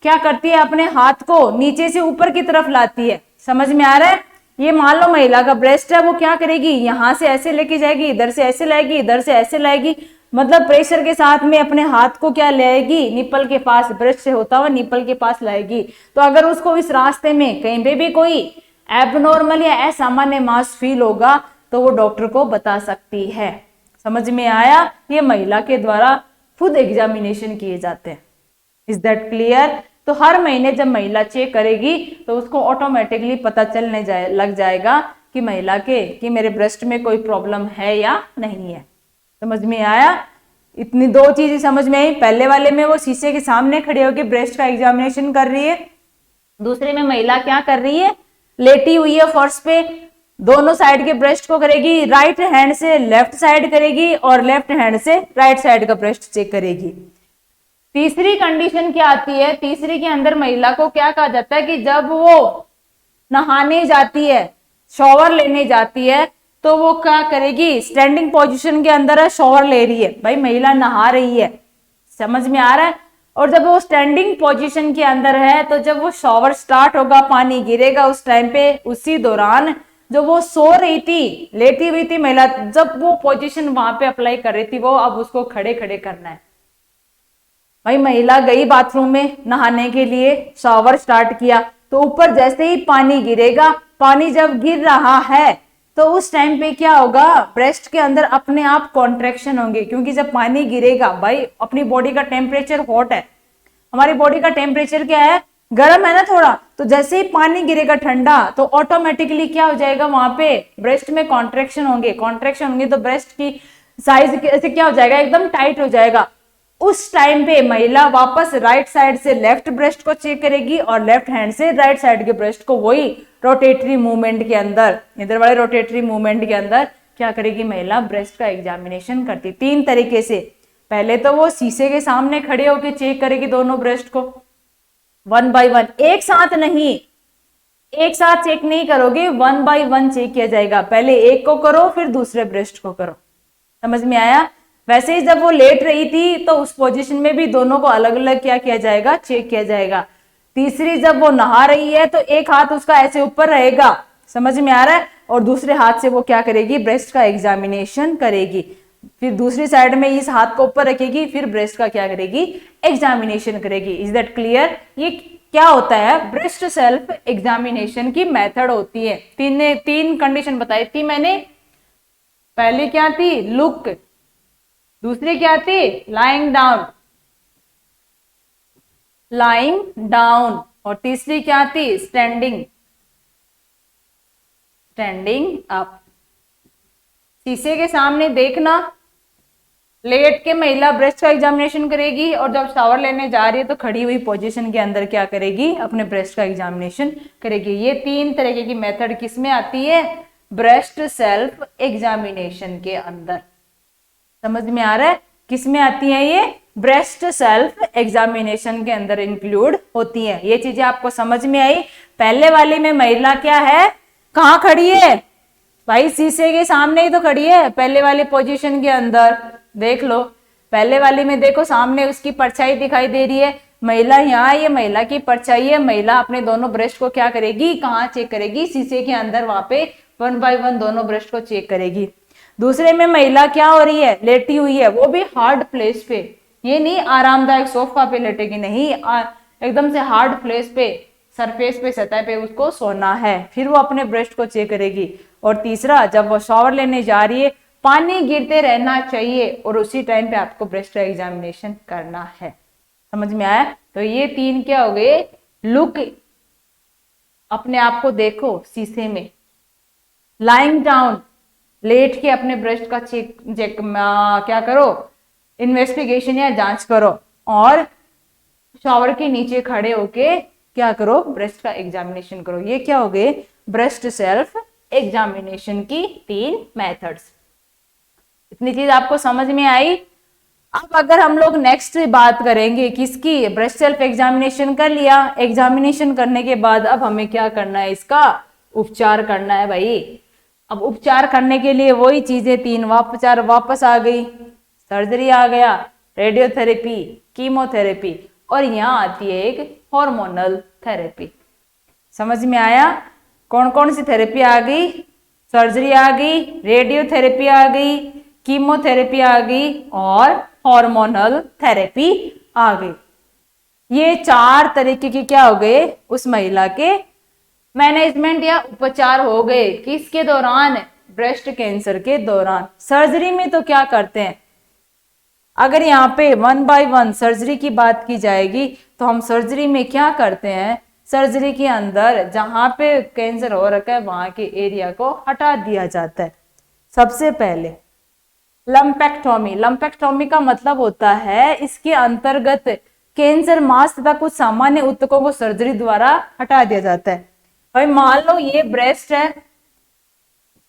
क्या करती है, अपने हाथ को नीचे से ऊपर की तरफ लाती है। समझ में आ रहा है। ये मान लो महिला का ब्रेस्ट है, वो क्या करेगी, यहां से ऐसे लेके जाएगी, इधर से ऐसे लाएगी, इधर से ऐसे लाएगी, मतलब प्रेशर के साथ में अपने हाथ को क्या लाएगी, निपल के पास, ब्रेस्ट से होता हुआ निपल के पास लाएगी। तो अगर उसको इस रास्ते में कहीं पे भी कोई एबनॉर्मल या असामान्य मास फील होगा तो वो डॉक्टर को बता सकती है। समझ में आया। ये महिला के द्वारा खुद एग्जामिनेशन किए जाते हैं। Is that clear. तो हर महीने जब महिला चेक करेगी तो उसको ऑटोमेटिकली पता चलने लग जाएगा कि महिला के कि मेरे ब्रेस्ट में कोई प्रॉब्लम है या नहीं है। समझ में आया। इतनी दो चीजें समझ में आई। पहले वाले में वो शीशे के सामने खड़े होकर ब्रेस्ट का एग्जामिनेशन कर रही है, दूसरे में महिला क्या कर रही है, लेटी हुई है फर्श पे, दोनों साइड के ब्रेस्ट को करेगी, राइट हैंड से लेफ्ट साइड करेगी और लेफ्ट हैंड से राइट साइड का ब्रेस्ट चेक करेगी। तीसरी कंडीशन क्या आती है, तीसरी के अंदर महिला को क्या कहा जाता है कि जब वो नहाने जाती है, शॉवर लेने जाती है, तो वो क्या करेगी, स्टैंडिंग पोजीशन के अंदर है, शॉवर ले रही है, भाई महिला नहा रही है। समझ में आ रहा है। और जब वो स्टैंडिंग पोजीशन के अंदर है तो जब वो शॉवर स्टार्ट होगा, पानी गिरेगा, उस टाइम पे उसी दौरान जो वो सो रही थी, लेटी हुई थी महिला, जब वो पोजीशन वहां पे अप्लाई कर रही थी, वो अब उसको खड़े खड़े करना है। भाई महिला गई बाथरूम में नहाने के लिए, शॉवर स्टार्ट किया, तो ऊपर जैसे ही पानी गिरेगा, पानी जब गिर रहा है तो उस टाइम पे क्या होगा, ब्रेस्ट के अंदर अपने आप कॉन्ट्रैक्शन होंगे, क्योंकि जब पानी गिरेगा, भाई अपनी बॉडी का टेम्परेचर हॉट है, हमारी बॉडी का टेम्परेचर क्या है, गर्म है ना थोड़ा, तो जैसे ही पानी गिरेगा ठंडा, तो ऑटोमेटिकली क्या हो जाएगा, वहां पे ब्रेस्ट में कॉन्ट्रैक्शन होंगे, कॉन्ट्रैक्शन होंगे तो ब्रेस्ट की साइज ऐसे क्या हो जाएगा, एकदम टाइट हो जाएगा। उस टाइम पे महिला वापस राइट साइड से लेफ्ट ब्रेस्ट को चेक करेगी और लेफ्ट हैंड से राइट साइड के ब्रेस्ट को, वही रोटेटरी मूवमेंट के अंदर, इधर वाले रोटेटरी मूवमेंट के अंदर क्या करेगी, महिला ब्रेस्ट का एग्जामिनेशन करती। तीन तरीके से, पहले तो वो शीशे के सामने खड़े होकर चेक करेगी दोनों ब्रेस्ट को, वन बाय वन, एक साथ नहीं, एक साथ चेक नहीं करोगे, वन बाय वन चेक किया जाएगा, पहले एक को करो फिर दूसरे ब्रेस्ट को करो। समझ में आया। वैसे ही जब वो लेट रही थी तो उस पोजीशन में भी दोनों को अलग अलग क्या किया जाएगा, चेक किया जाएगा। तीसरी जब वो नहा रही है तो एक हाथ उसका ऐसे ऊपर रहेगा, समझ में आ रहा है, और दूसरे हाथ से वो क्या करेगी, ब्रेस्ट का एग्जामिनेशन करेगी, फिर दूसरी साइड में इस हाथ को ऊपर रखेगी, फिर ब्रेस्ट का क्या करेगी, एग्जामिनेशन करेगी। Is that clear. ये क्या होता है, ब्रेस्ट सेल्फ एग्जामिनेशन की मेथड होती है। तीन कंडीशन बताई थी मैंने, पहली क्या थी, लुक, दूसरी क्या थी, लाइंग डाउन, लाइंग डाउन, और तीसरी क्या थी, स्टैंडिंग, स्टैंडिंग अप। शीशे के सामने देखना, लेट के महिला ब्रेस्ट का एग्जामिनेशन करेगी, और जब शावर लेने जा रही है तो खड़ी हुई पोजीशन के अंदर क्या करेगी, अपने ब्रेस्ट का एग्जामिनेशन करेगी। ये तीन तरीके की मेथड किसमें आती है, ब्रेस्ट सेल्फ एग्जामिनेशन के अंदर। समझ में आ रहा है? किस में आती है ये? ब्रेस्ट सेल्फ एग्जामिनेशन के अंदर इंक्लूड होती है। ये चीजें आपको समझ में आई? पहले वाली में महिला क्या है, कहाँ खड़ी है भाई? शीशे के सामने ही तो खड़ी है पहले वाली पोजीशन के अंदर। देख लो पहले वाली में, देखो सामने उसकी परछाई दिखाई दे रही है। महिला यहाँ, ये महिला की परछाई है। महिला अपने दोनों ब्रेस्ट को क्या करेगी, कहाँ चेक करेगी? शीशे के अंदर, वहां पे 1 बाय 1 दोनों ब्रेस्ट को चेक करेगी। दूसरे में महिला क्या हो रही है, लेटी हुई है, वो भी हार्ड प्लेस पे। ये नहीं आरामदायक सोफा पे लेटेगी, नहीं, एकदम से हार्ड प्लेस पे, सरफेस पे, सतह पे उसको सोना है। फिर वो अपने ब्रेस्ट को चेक करेगी। और तीसरा, जब वो शावर लेने जा रही है, पानी गिरते रहना चाहिए और उसी टाइम पे आपको ब्रेस्ट का एग्जामिनेशन करना है। समझ में आया? तो ये 3 क्या हो गए? लुक, अपने आप को देखो शीशे में, लाइंग डाउन, लेट के अपने ब्रेस्ट का चेक क्या करो, इन्वेस्टिगेशन या जांच करो, और शॉवर के नीचे खड़े होके क्या करो, ब्रेस्ट का एग्जामिनेशन करो। ये क्या हो गए? ब्रेस्ट सेल्फ एग्जामिनेशन की 3 मेथड्स। इतनी चीज आपको समझ में आई? अब अगर हम लोग नेक्स्ट बात करेंगे किसकी, ब्रेस्ट सेल्फ एग्जामिनेशन कर लिया। एग्जामिनेशन करने के बाद अब हमें क्या करना है, इसका उपचार करना है भाई। अब उपचार करने के लिए वही चीजें 3 उपचार वापस आ गई। सर्जरी आ गया, रेडियोथेरेपी, कीमोथेरेपी, और यहाँ आती है एक हार्मोनल थेरेपी। समझ में आया? कौन कौन सी थेरेपी आ गई? सर्जरी आ गई, रेडियोथेरेपी आ गई, कीमोथेरेपी आ गई, और हार्मोनल थेरेपी आ गई। ये 4 तरीके के क्या हो गए, उस महिला के मैनेजमेंट या उपचार हो गए। किसके दौरान? ब्रेस्ट कैंसर के दौरान। सर्जरी में तो क्या करते हैं, अगर यहाँ पे 1 बाय 1 सर्जरी की बात की जाएगी तो हम सर्जरी में क्या करते हैं, सर्जरी के अंदर जहां पे कैंसर हो रखा है वहां के एरिया को हटा दिया जाता है। सबसे पहले लंपेक्टोमी। लंपेक्टोमी का मतलब होता है इसके अंतर्गत कैंसर मांस तथा कुछ सामान्य ऊतकों को सर्जरी द्वारा हटा दिया जाता है। भाई मान लो ये ब्रेस्ट है,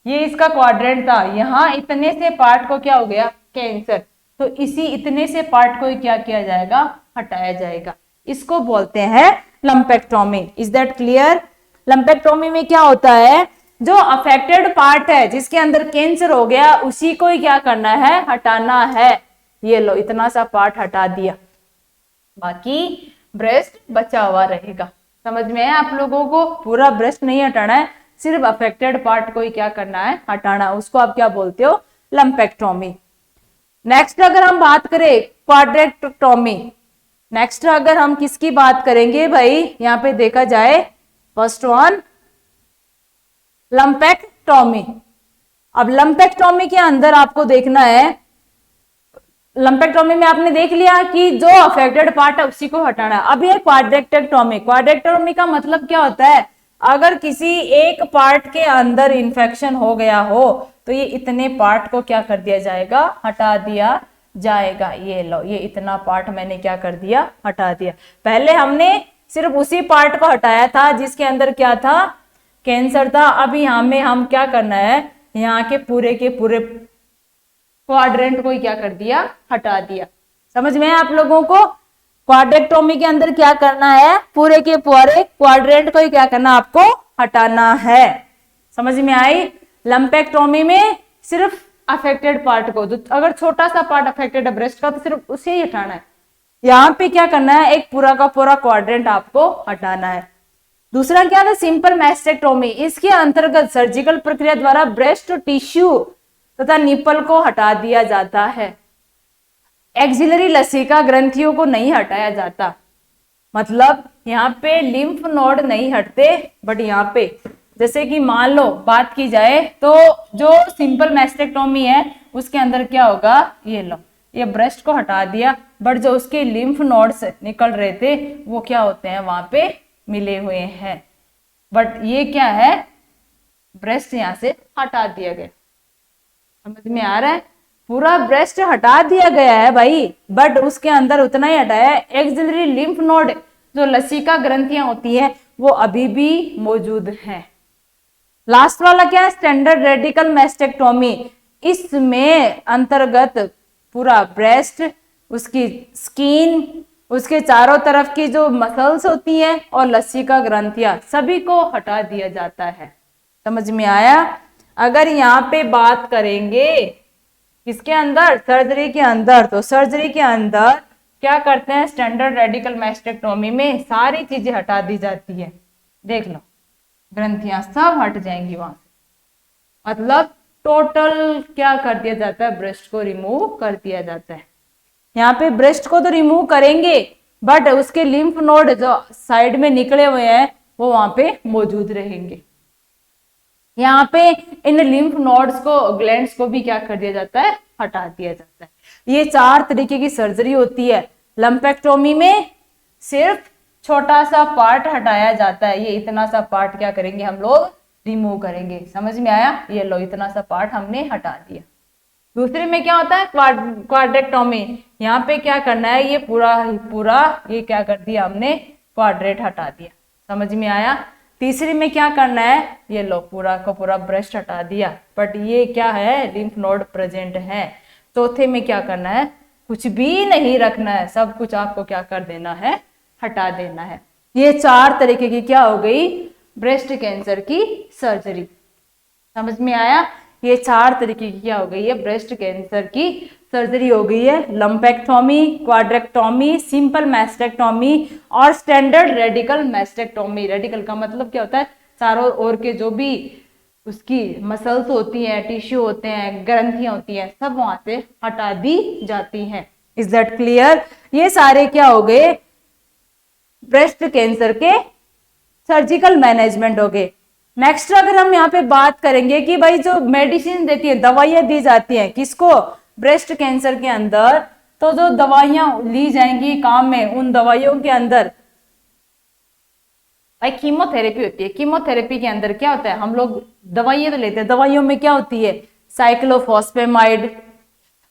ये इसका क्वाड्रेंट था, यहाँ इतने से पार्ट को क्या हो गया, कैंसर, तो इसी इतने से पार्ट को क्या किया जाएगा, हटाया जाएगा। इसको बोलते हैं lumpectomy. Is that clear? Lumpectomy में क्या होता है, जो अफेक्टेड पार्ट है जिसके अंदर कैंसर हो गया उसी को ही क्या करना है, हटाना है। ये लो इतना सा पार्ट हटा दिया, बाकी ब्रेस्ट बचा हुआ रहेगा। समझ में है आप लोगों को? पूरा ब्रेस्ट नहीं हटाना है, सिर्फ अफेक्टेड पार्ट को ही क्या करना है, हटाना। उसको आप क्या बोलते हो, लंपेक्टोमी। नेक्स्ट अगर हम बात करें क्वाड्रेक्टोमी, नेक्स्ट अगर हम किसकी बात करेंगे भाई, यहाँ पे देखा जाए फर्स्ट वन लंपेक्टोमी। अब लंपेक्टोमी के अंदर आपको देखना है, लंपेक्टोमी में आपने देख लिया कि जो अफेक्टेड पार्ट है उसी को हटाना है। अब ये क्वाड्रेक्टेक्टोमी, क्वाड्रेक्टोमी का मतलब क्या होता है, अगर किसी एक पार्ट के अंदर इंफेक्शन हो गया हो तो ये इतने पार्ट को क्या कर दिया जाएगा, हटा दिया जाएगा। ये लो, ये इतना पार्ट मैंने क्या कर दिया, हटा दिया। पहले हमने सिर्फ उसी पार्ट को हटाया था जिसके अंदर क्या था, कैंसर था। अब यहाँ में हम क्या करना है, यहाँ के पूरे क्वाड्रेंट को क्या कर दिया, हटा दिया। समझ में है आप लोगों को? क्वाड्रेक्टोमी के अंदर क्या करना है, पूरे के पूरे क्वाड्रेंट को ही क्या करना, आपको हटाना है। समझ में आई? लंपेक्टोमी में सिर्फ अफेक्टेड पार्ट को, अगर छोटा सा पार्ट अफेक्टेड है ब्रेस्ट का तो सिर्फ उसे ही हटाना है। यहाँ पे क्या करना है, एक पूरा का पूरा क्वाड्रेंट आपको हटाना है। दूसरा क्या था, सिंपल मैस्टेक्टोमी। इसके अंतर्गत सर्जिकल प्रक्रिया द्वारा ब्रेस्ट टिश्यू तथा निपल को हटा दिया जाता है। एक्सिलरी लसिका ग्रंथियों को नहीं हटाया जाता, मतलब यहाँ पे लिम्फ नोड नहीं हटते, बट यहाँ पे जैसे कि मान लो बात की जाए तो जो सिंपल मैस्टेक्टोमी है उसके अंदर क्या होगा, ये लो, ये ब्रेस्ट को हटा दिया, बट जो उसके लिम्फ नोड्स निकल रहे थे वो क्या होते हैं, वहां पे मिले हुए हैं। बट ये क्या है, ब्रेस्ट यहाँ से हटा दिया गया। समझ में आ रहा है? पूरा ब्रेस्ट हटा दिया गया है भाई, बट उसके अंदर उतना ही हटाया है। एक्सिलरी लिम्फ नोड, जो लसिका ग्रंथियां होती हैं, वो अभी भी मौजूद हैं। लास्ट वाला क्या है, स्टैंडर्ड रेडिकल मैस्टेक्टोमी। इसमें अंतर्गत पूरा ब्रेस्ट, उसकी स्किन, उसके चारों तरफ की जो मसल्स होती हैं और लसिका ग्रंथियां सभी को हटा दिया जाता है। समझ में आया। अगर यहाँ पे बात करेंगे किसके अंदर, सर्जरी के अंदर, तो सर्जरी के अंदर क्या करते हैं, स्टैंडर्ड रेडिकल मैस्टेक्टोमी में सारी चीजें हटा दी जाती है। देख लो, ग्रंथियां सब हट जाएंगी वहां से, मतलब टोटल क्या कर दिया जाता है, ब्रेस्ट को रिमूव कर दिया जाता है। यहाँ पे ब्रेस्ट को तो रिमूव करेंगे, बट उसके लिम्फ नोड जो साइड में निकले हुए हैं वो वहां पे मौजूद रहेंगे। यहाँ पे इन लिम्फ नोड्स को, ग्लैंड्स को भी क्या कर दिया जाता है, हटा दिया जाता है। ये 4 तरीके की सर्जरी होती है। लंपेक्टोमी में सिर्फ छोटा सा पार्ट हटाया जाता है, ये इतना सा पार्ट क्या करेंगे हम लोग, रिमूव करेंगे। समझ में आया, ये लो इतना सा पार्ट हमने हटा दिया। दूसरे में क्या होता है, क्वाड्रेक्टोमी। यहाँ पे क्या करना है, ये पूरा ये क्या कर दिया हमने, क्वाड्रेट हटा दिया। समझ में आया। तीसरे में क्या करना है, ये लो पूरा का पूरा ब्रेस्ट हटा दिया, बट ये क्या है, लिम्फ नोड प्रेजेंट है। चौथे में क्या करना है, कुछ भी नहीं रखना है, सब कुछ आपको क्या कर देना है, हटा देना है। ये 4 तरीके की क्या हो गई, ब्रेस्ट कैंसर की सर्जरी। समझ में आया। ये 4 तरीके की क्या हो गई है, ब्रेस्ट कैंसर की सर्जरी हो गई है। लंपेक्टोमी, क्वाड्रेक्टोमी, सिंपल मैस्टेक्टोमी और स्टैंडर्ड रेडिकल मैस्टेक्टोमी। रेडिकल का मतलब क्या होता है, चारों ओर के जो भी उसकी मसल्स होती हैं, टिश्यू होते हैं, ग्रंथियां होती हैं, सब वहां से हटा दी जाती हैं। Is that clear. ये सारे क्या हो गए, ब्रेस्ट कैंसर के सर्जिकल मैनेजमेंट हो गए। नेक्स्ट अगर हम यहाँ पे बात करेंगे कि भाई जो मेडिसिन देती है, दवाइयां दी जाती हैं किसको, ब्रेस्ट कैंसर के अंदर, तो जो दवाइयां ली जाएंगी काम में, उन दवाइयों के अंदर भाई कीमोथेरेपी होती है। कीमोथेरेपी के अंदर क्या होता है, हम लोग दवाइयां तो लेते हैं, दवाइयों में क्या होती है, साइक्लोफॉस्फेमाइड,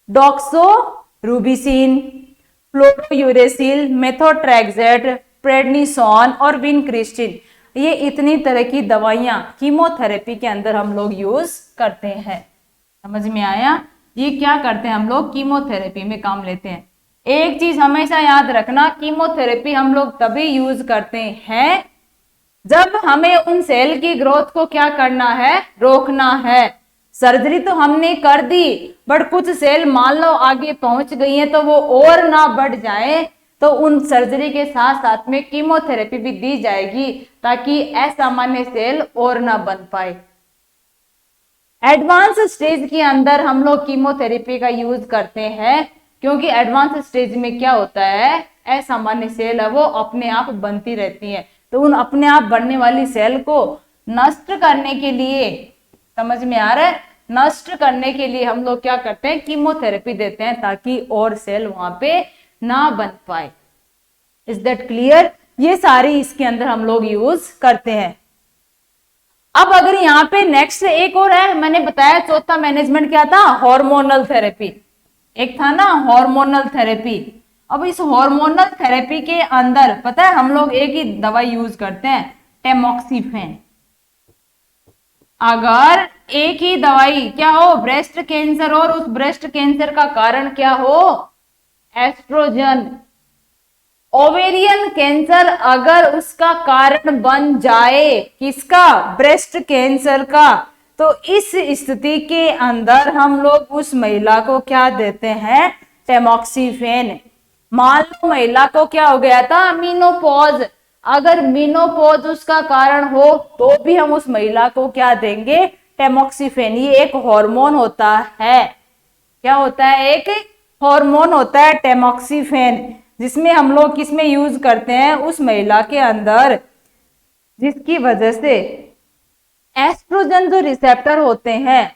डॉक्सोरूबिसिन, फ्लोरोयूरेसिल, मेथोट्रेक्सेट, प्रेडनिसोन और विनक्रिस्टिन। ये इतनी तरह की दवाइयां कीमोथेरेपी के अंदर हम लोग यूज करते हैं। समझ में आया। ये क्या करते हैं हम लोग, कीमोथेरेपी में काम लेते हैं। एक चीज हमेशा याद रखना, कीमोथेरेपी हम लोग तभी यूज करते हैं जब हमें उन सेल की ग्रोथ को क्या करना है, रोकना है। सर्जरी तो हमने कर दी, बट कुछ सेल मान लो आगे पहुंच गई हैं, तो वो और ना बढ़ जाए, तो उन सर्जरी के साथ साथ में कीमोथेरेपी भी दी जाएगी ताकि असामान्य सेल और ना बन पाए। एडवांस स्टेज के अंदर हम लोग कीमोथेरेपी का यूज करते हैं, क्योंकि एडवांस स्टेज में क्या होता है, असामान्य सेल है वो अपने आप बनती रहती है, तो उन अपने आप बनने वाली सेल को नष्ट करने के लिए, समझ में आ रहा है, नष्ट करने के लिए हम लोग क्या करते हैं, कीमोथेरेपी देते हैं ताकि और सेल वहां पे ना बन पाए। Is that clear. ये सारी इसके अंदर हम लोग यूज करते हैं। अब अगर यहाँ पे नेक्स्ट एक और है, मैंने बताया चौथा मैनेजमेंट क्या था, हार्मोनल थेरेपी। एक था ना हार्मोनल थेरेपी। अब इस हार्मोनल थेरेपी के अंदर पता है हम लोग एक ही दवाई यूज करते हैं, टेमोक्सिफेन। अगर एक ही दवाई क्या हो, ब्रेस्ट कैंसर, और उस ब्रेस्ट कैंसर का कारण क्या हो, एस्ट्रोजन। ओवेरियन कैंसर अगर उसका कारण बन जाए, किसका, ब्रेस्ट कैंसर का, तो इस स्थिति के अंदर हम लोग उस महिला को क्या देते हैं, टेमोक्सिफेन। मान लो महिला को क्या हो गया था, मीनोपॉज। अगर मीनोपॉज उसका कारण हो तो भी हम उस महिला को क्या देंगे, टेमोक्सिफेन। ये एक हार्मोन होता है, क्या होता है, एक हार्मोन होता है टेमोक्सिफेन, जिसमें हम लोग किसमें यूज करते हैं, उस महिला के अंदर जिसकी वजह से एस्ट्रोजन जो रिसेप्टर होते हैं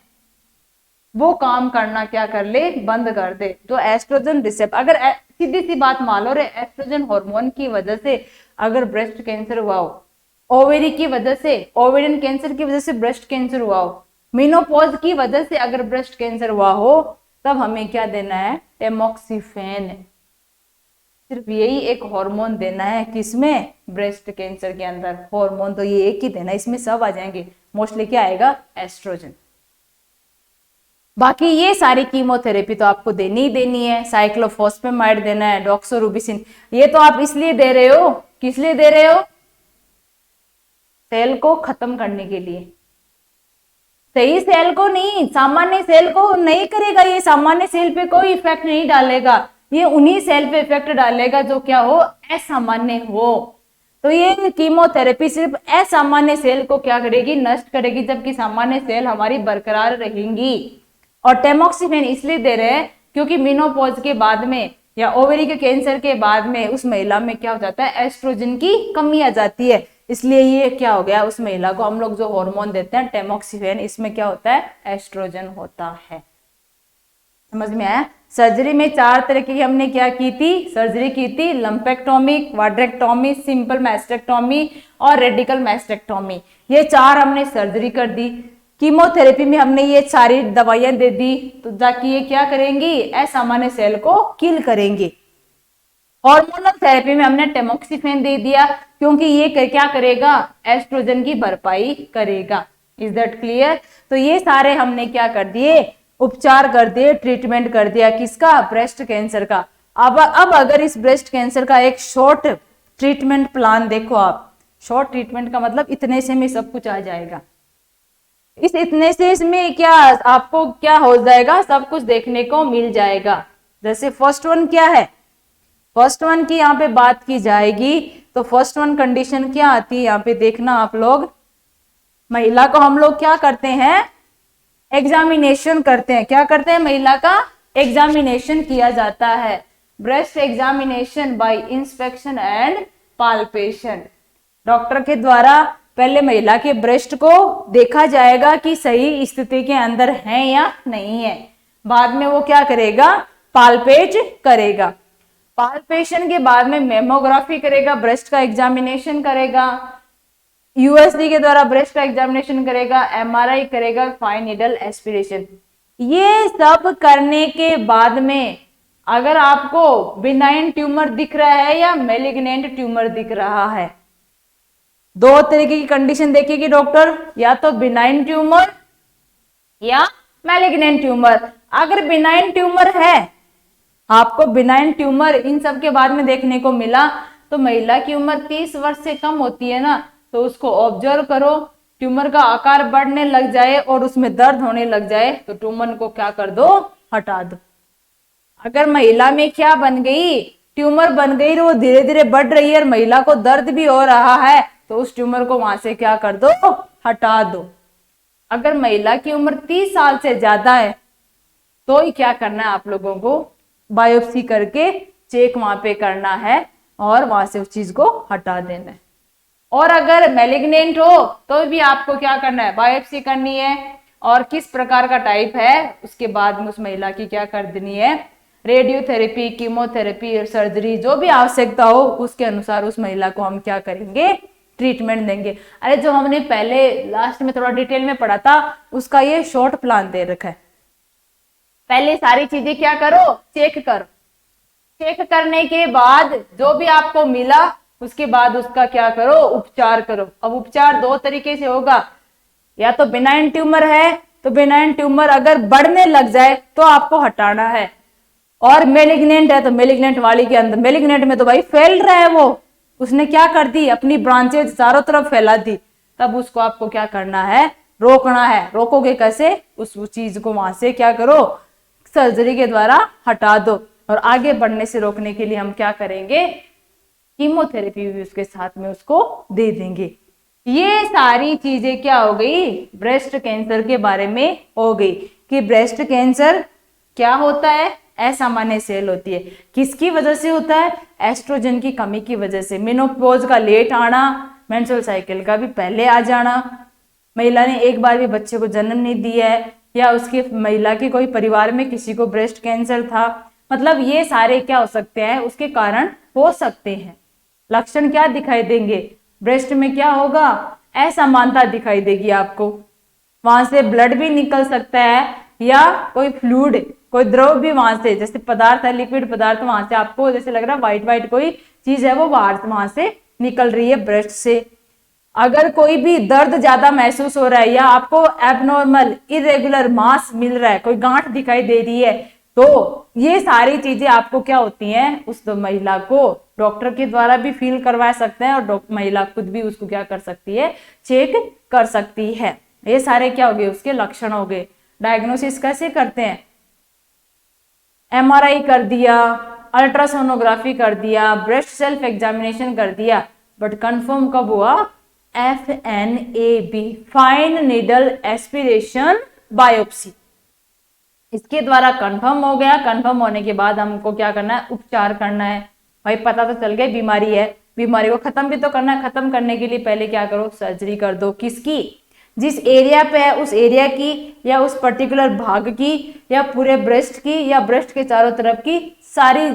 वो काम करना क्या कर ले, बंद कर दे। जो एस्ट्रोजन रिसेप्टर, अगर सीधी सी बात मान लो रे, एस्ट्रोजन हार्मोन की वजह से अगर ब्रेस्ट कैंसर हुआ हो, ओवेरी की वजह से, ओवेरियन कैंसर की वजह से ब्रेस्ट कैंसर हुआ हो, मीनोपॉज की वजह से अगर ब्रेस्ट कैंसर हुआ हो, तब हमें क्या देना है, टेमोक्सिफेन। सिर्फ यही एक हार्मोन देना है, किसमें, ब्रेस्ट कैंसर के अंदर। हार्मोन तो ये एक ही देना, इसमें सब आ जाएंगे, मोस्टली क्या आएगा, एस्ट्रोजन। बाकी ये सारी कीमोथेरेपी तो आपको देनी ही देनी है। साइक्लोफॉस्फेमाइड देना है, डॉक्सोरूबिसिन, ये तो आप इसलिए दे रहे हो, किस लिए दे रहे हो, सेल को खत्म करने के लिए। सही सेल को नहीं, सामान्य सेल को नहीं करेगा ये, सामान्य सेल पे कोई इफेक्ट नहीं डालेगा, ये उन्हीं सेल पे इफेक्ट डालेगा जो क्या हो, असामान्य हो। तो ये कीमोथेरेपी सिर्फ असामान्य सेल को क्या करेगी, नष्ट करेगी, जबकि सामान्य सेल हमारी बरकरार रहेंगी। और टेमोक्सिफेन इसलिए दे रहे हैं क्योंकि मेनोपॉज के बाद में या ओवरी के कैंसर के बाद में उस महिला में क्या हो जाता है, एस्ट्रोजन की कमी आ जाती है, इसलिए ये क्या हो गया, उस महिला को हम लोग जो हार्मोन देते हैं टेमोक्सिफेन, इसमें क्या होता है, एस्ट्रोजन होता है। समझ में आया। सर्जरी में 4 तरह की हमने क्या की थी, सर्जरी की थी, लंपेक्टोमी, क्वाड्रेक्टोमी, सिंपल मैस्टेक्टोमी और रेडिकल मैस्टेक्टोमी, ये 4 हमने सर्जरी कर दी। कीमोथेरेपी में हमने ये सारी दवाइयां दे दी, तो जाके ये क्या करेंगी, असामान्य सेल को किल करेंगी। हार्मोनल थेरेपी में हमने टेमोक्सिफेन दे दिया क्योंकि ये क्या करेगा, एस्ट्रोजन की भरपाई करेगा। Is that clear. तो ये सारे हमने क्या कर दिए, उपचार कर दिए, ट्रीटमेंट कर दिया, किसका, ब्रेस्ट कैंसर का। अब अगर इस ब्रेस्ट कैंसर का एक शॉर्ट ट्रीटमेंट प्लान देखो आप, शॉर्ट ट्रीटमेंट का मतलब इतने से में सब कुछ आ जाएगा। इस इतने से इसमें क्या आपको क्या हो जाएगा, सब कुछ देखने को मिल जाएगा। जैसे फर्स्ट वन क्या है, फर्स्ट वन की यहाँ पे बात की जाएगी, तो फर्स्ट वन कंडीशन क्या आती है यहाँ पे देखना आप लोग, महिला को हम लोग क्या करते हैं, एग्जामिनेशन करते हैं, क्या करते हैं, महिला का एग्जामिनेशन किया जाता है, breast examination by inspection and palpation. Doctor के द्वारा पहले महिला के ब्रेस्ट को देखा जाएगा कि सही स्थिति के अंदर है या नहीं है, बाद में वो क्या करेगा, पाल्पेट करेगा, पाल्पेशन के बाद में मेमोग्राफी करेगा, ब्रेस्ट का एग्जामिनेशन करेगा, यूएसडी के द्वारा ब्रेस्ट का एग्जामिनेशन करेगा, एमआरआई करेगा, फाइन नीडल एस्पिरेशन। ये सब करने के बाद में अगर आपको बिनाइन ट्यूमर दिख रहा है या मैलिग्नेंट ट्यूमर दिख रहा है, 2 तरीके की कंडीशन देखेगी डॉक्टर, या तो बिनाइन ट्यूमर या मैलिग्नेंट ट्यूमर। अगर बिनाइन ट्यूमर है, आपको बिनाइन ट्यूमर इन सब के बाद में देखने को मिला, तो महिला की उम्र 30 वर्ष से कम होती है ना, तो उसको ऑब्जर्व करो, ट्यूमर का आकार बढ़ने लग जाए और उसमें दर्द होने लग जाए तो ट्यूमर को क्या कर दो, हटा दो। अगर महिला में क्या बन गई, ट्यूमर बन गई, वो धीरे धीरे बढ़ रही है और महिला को दर्द भी हो रहा है, तो उस ट्यूमर को वहां से क्या कर दो, हटा दो। अगर महिला की उम्र 30 साल से ज्यादा है तो ही क्या करना है, आप लोगों को बायोप्सी करके चेक वहां पे करना है और वहां से उस चीज को हटा देना है। और अगर मैलिग्नेंट हो तो भी आपको क्या करना है, बायोप्सी करनी है, और किस प्रकार का टाइप है उसके बाद में उस महिला की क्या कर देनी है, रेडियोथेरेपी, कीमोथेरेपी और सर्जरी, जो भी आवश्यकता हो उसके अनुसार उस महिला को हम क्या करेंगे, ट्रीटमेंट देंगे। अरे जो हमने पहले लास्ट में थोड़ा डिटेल में पढ़ा था उसका ये शॉर्ट प्लान दे रखा है। पहले सारी चीजें क्या करो, चेक करो, चेक करने के बाद जो भी आपको मिला उसके बाद उसका क्या करो, उपचार करो। अब उपचार 2 तरीके से होगा, या तो बिनाइन ट्यूमर है तो बिनाइन ट्यूमर अगर बढ़ने लग जाए तो आपको हटाना है, और मेलिग्नेंट है तो मेलिग्नेंट वाली के अंदर, मेलिग्नेंट में तो भाई फैल रहा है, वो उसने क्या कर दी, अपनी ब्रांचेज चारों तरफ फैला दी, तब उसको आपको क्या करना है, रोकना है। रोकोगे कैसे, उस चीज को वहां से क्या करो, सर्जरी के द्वारा हटा दो। और आगे बढ़ने से रोकने के लिए हम क्या करेंगे, कीमोथेरेपी भी उसके साथ में उसको दे देंगे। ये सारी चीजें क्या हो गई, ब्रेस्ट कैंसर के बारे में हो गई कि ब्रेस्ट कैंसर क्या होता है, असामान्य सेल होती है, किसकी वजह से होता है, एस्ट्रोजन की कमी की वजह से, मेनोपॉज का लेट आना, मेंस्ट्रुअल साइकिल का भी पहले आ जाना, महिला ने एक बार भी बच्चे को जन्म नहीं दिया है, या उसके महिला के कोई परिवार में किसी को ब्रेस्ट कैंसर था, मतलब ये सारे क्या हो सकते हैं, उसके कारण हो सकते हैं। लक्षण क्या दिखाई देंगे, ब्रेस्ट में क्या होगा, असमानता दिखाई देगी आपको, वहां से ब्लड भी निकल सकता है या कोई फ्लूइड, कोई द्रव भी वहां से, जैसे पदार्थ है, लिक्विड पदार्थ, वहां से आपको जैसे लग रहा है व्हाइट व्हाइट कोई चीज है वो बाहर वहां से निकल रही है ब्रेस्ट से। अगर कोई भी दर्द ज्यादा महसूस हो रहा है या आपको एबनॉर्मल इरेगुलर मास मिल रहा है, कोई गांठ दिखाई दे रही है, तो ये सारी चीजें आपको क्या होती हैं, उस महिला को डॉक्टर के द्वारा भी फील करवा सकते हैं और महिला खुद भी उसको क्या कर सकती है, चेक कर सकती है। ये सारे क्या हो गए, उसके लक्षण हो गए। डायग्नोसिस कैसे करते हैं, एमआरआई कर दिया, अल्ट्रासोनोग्राफी कर दिया, ब्रेस्ट सेल्फ एग्जामिनेशन कर दिया, बट कंफर्म कब हुआ, FNAB, fine needle aspiration biopsy, इसके द्वारा कंफर्म हो गया। कंफर्म होने के बाद हमको क्या करना है, उपचार करना है। भाई पता तो चल गया बीमारी है, बीमारी को खत्म भी तो करना है। खत्म करने के लिए पहले क्या करो, सर्जरी कर दो। किसकी, जिस एरिया पे है उस एरिया की, या उस पर्टिकुलर भाग की, या पूरे ब्रेस्ट की, या ब्रेस्ट के चारों तरफ की सारी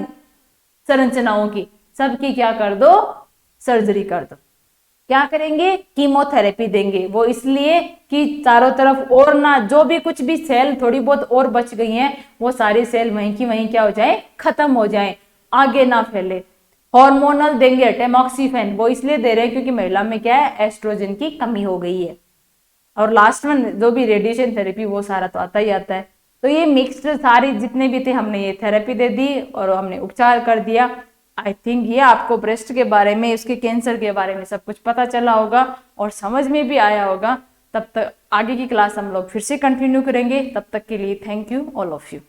संरचनाओं की, सबकी क्या कर दो, सर्जरी कर दो। क्या करेंगे, कीमोथेरेपी देंगे। वो इसलिए कि चारों तरफ और ना, जो भी कुछ भी सेल थोड़ी बहुत और बच गई हैं, वो सारी सेल वहीं की वहीं क्या हो जाए, खत्म हो जाए, आगे ना फैले। हार्मोनल देंगे, टेमोक्सिफेन, वो इसलिए दे रहे हैं क्योंकि महिला में क्या है, एस्ट्रोजन की कमी हो गई है। और लास्ट में जो भी रेडिएशन थेरेपी, वो सारा तो आता ही आता है। तो ये मिक्स्ड सारी जितने भी थे, हमने ये थेरेपी दे दी और हमने उपचार कर दिया। आई थिंक ये आपको ब्रेस्ट के बारे में, उसके कैंसर के बारे में सब कुछ पता चला होगा और समझ में भी आया होगा। तब तक आगे की क्लास हम लोग फिर से कंटिन्यू करेंगे। तब तक के लिए thank you all of you.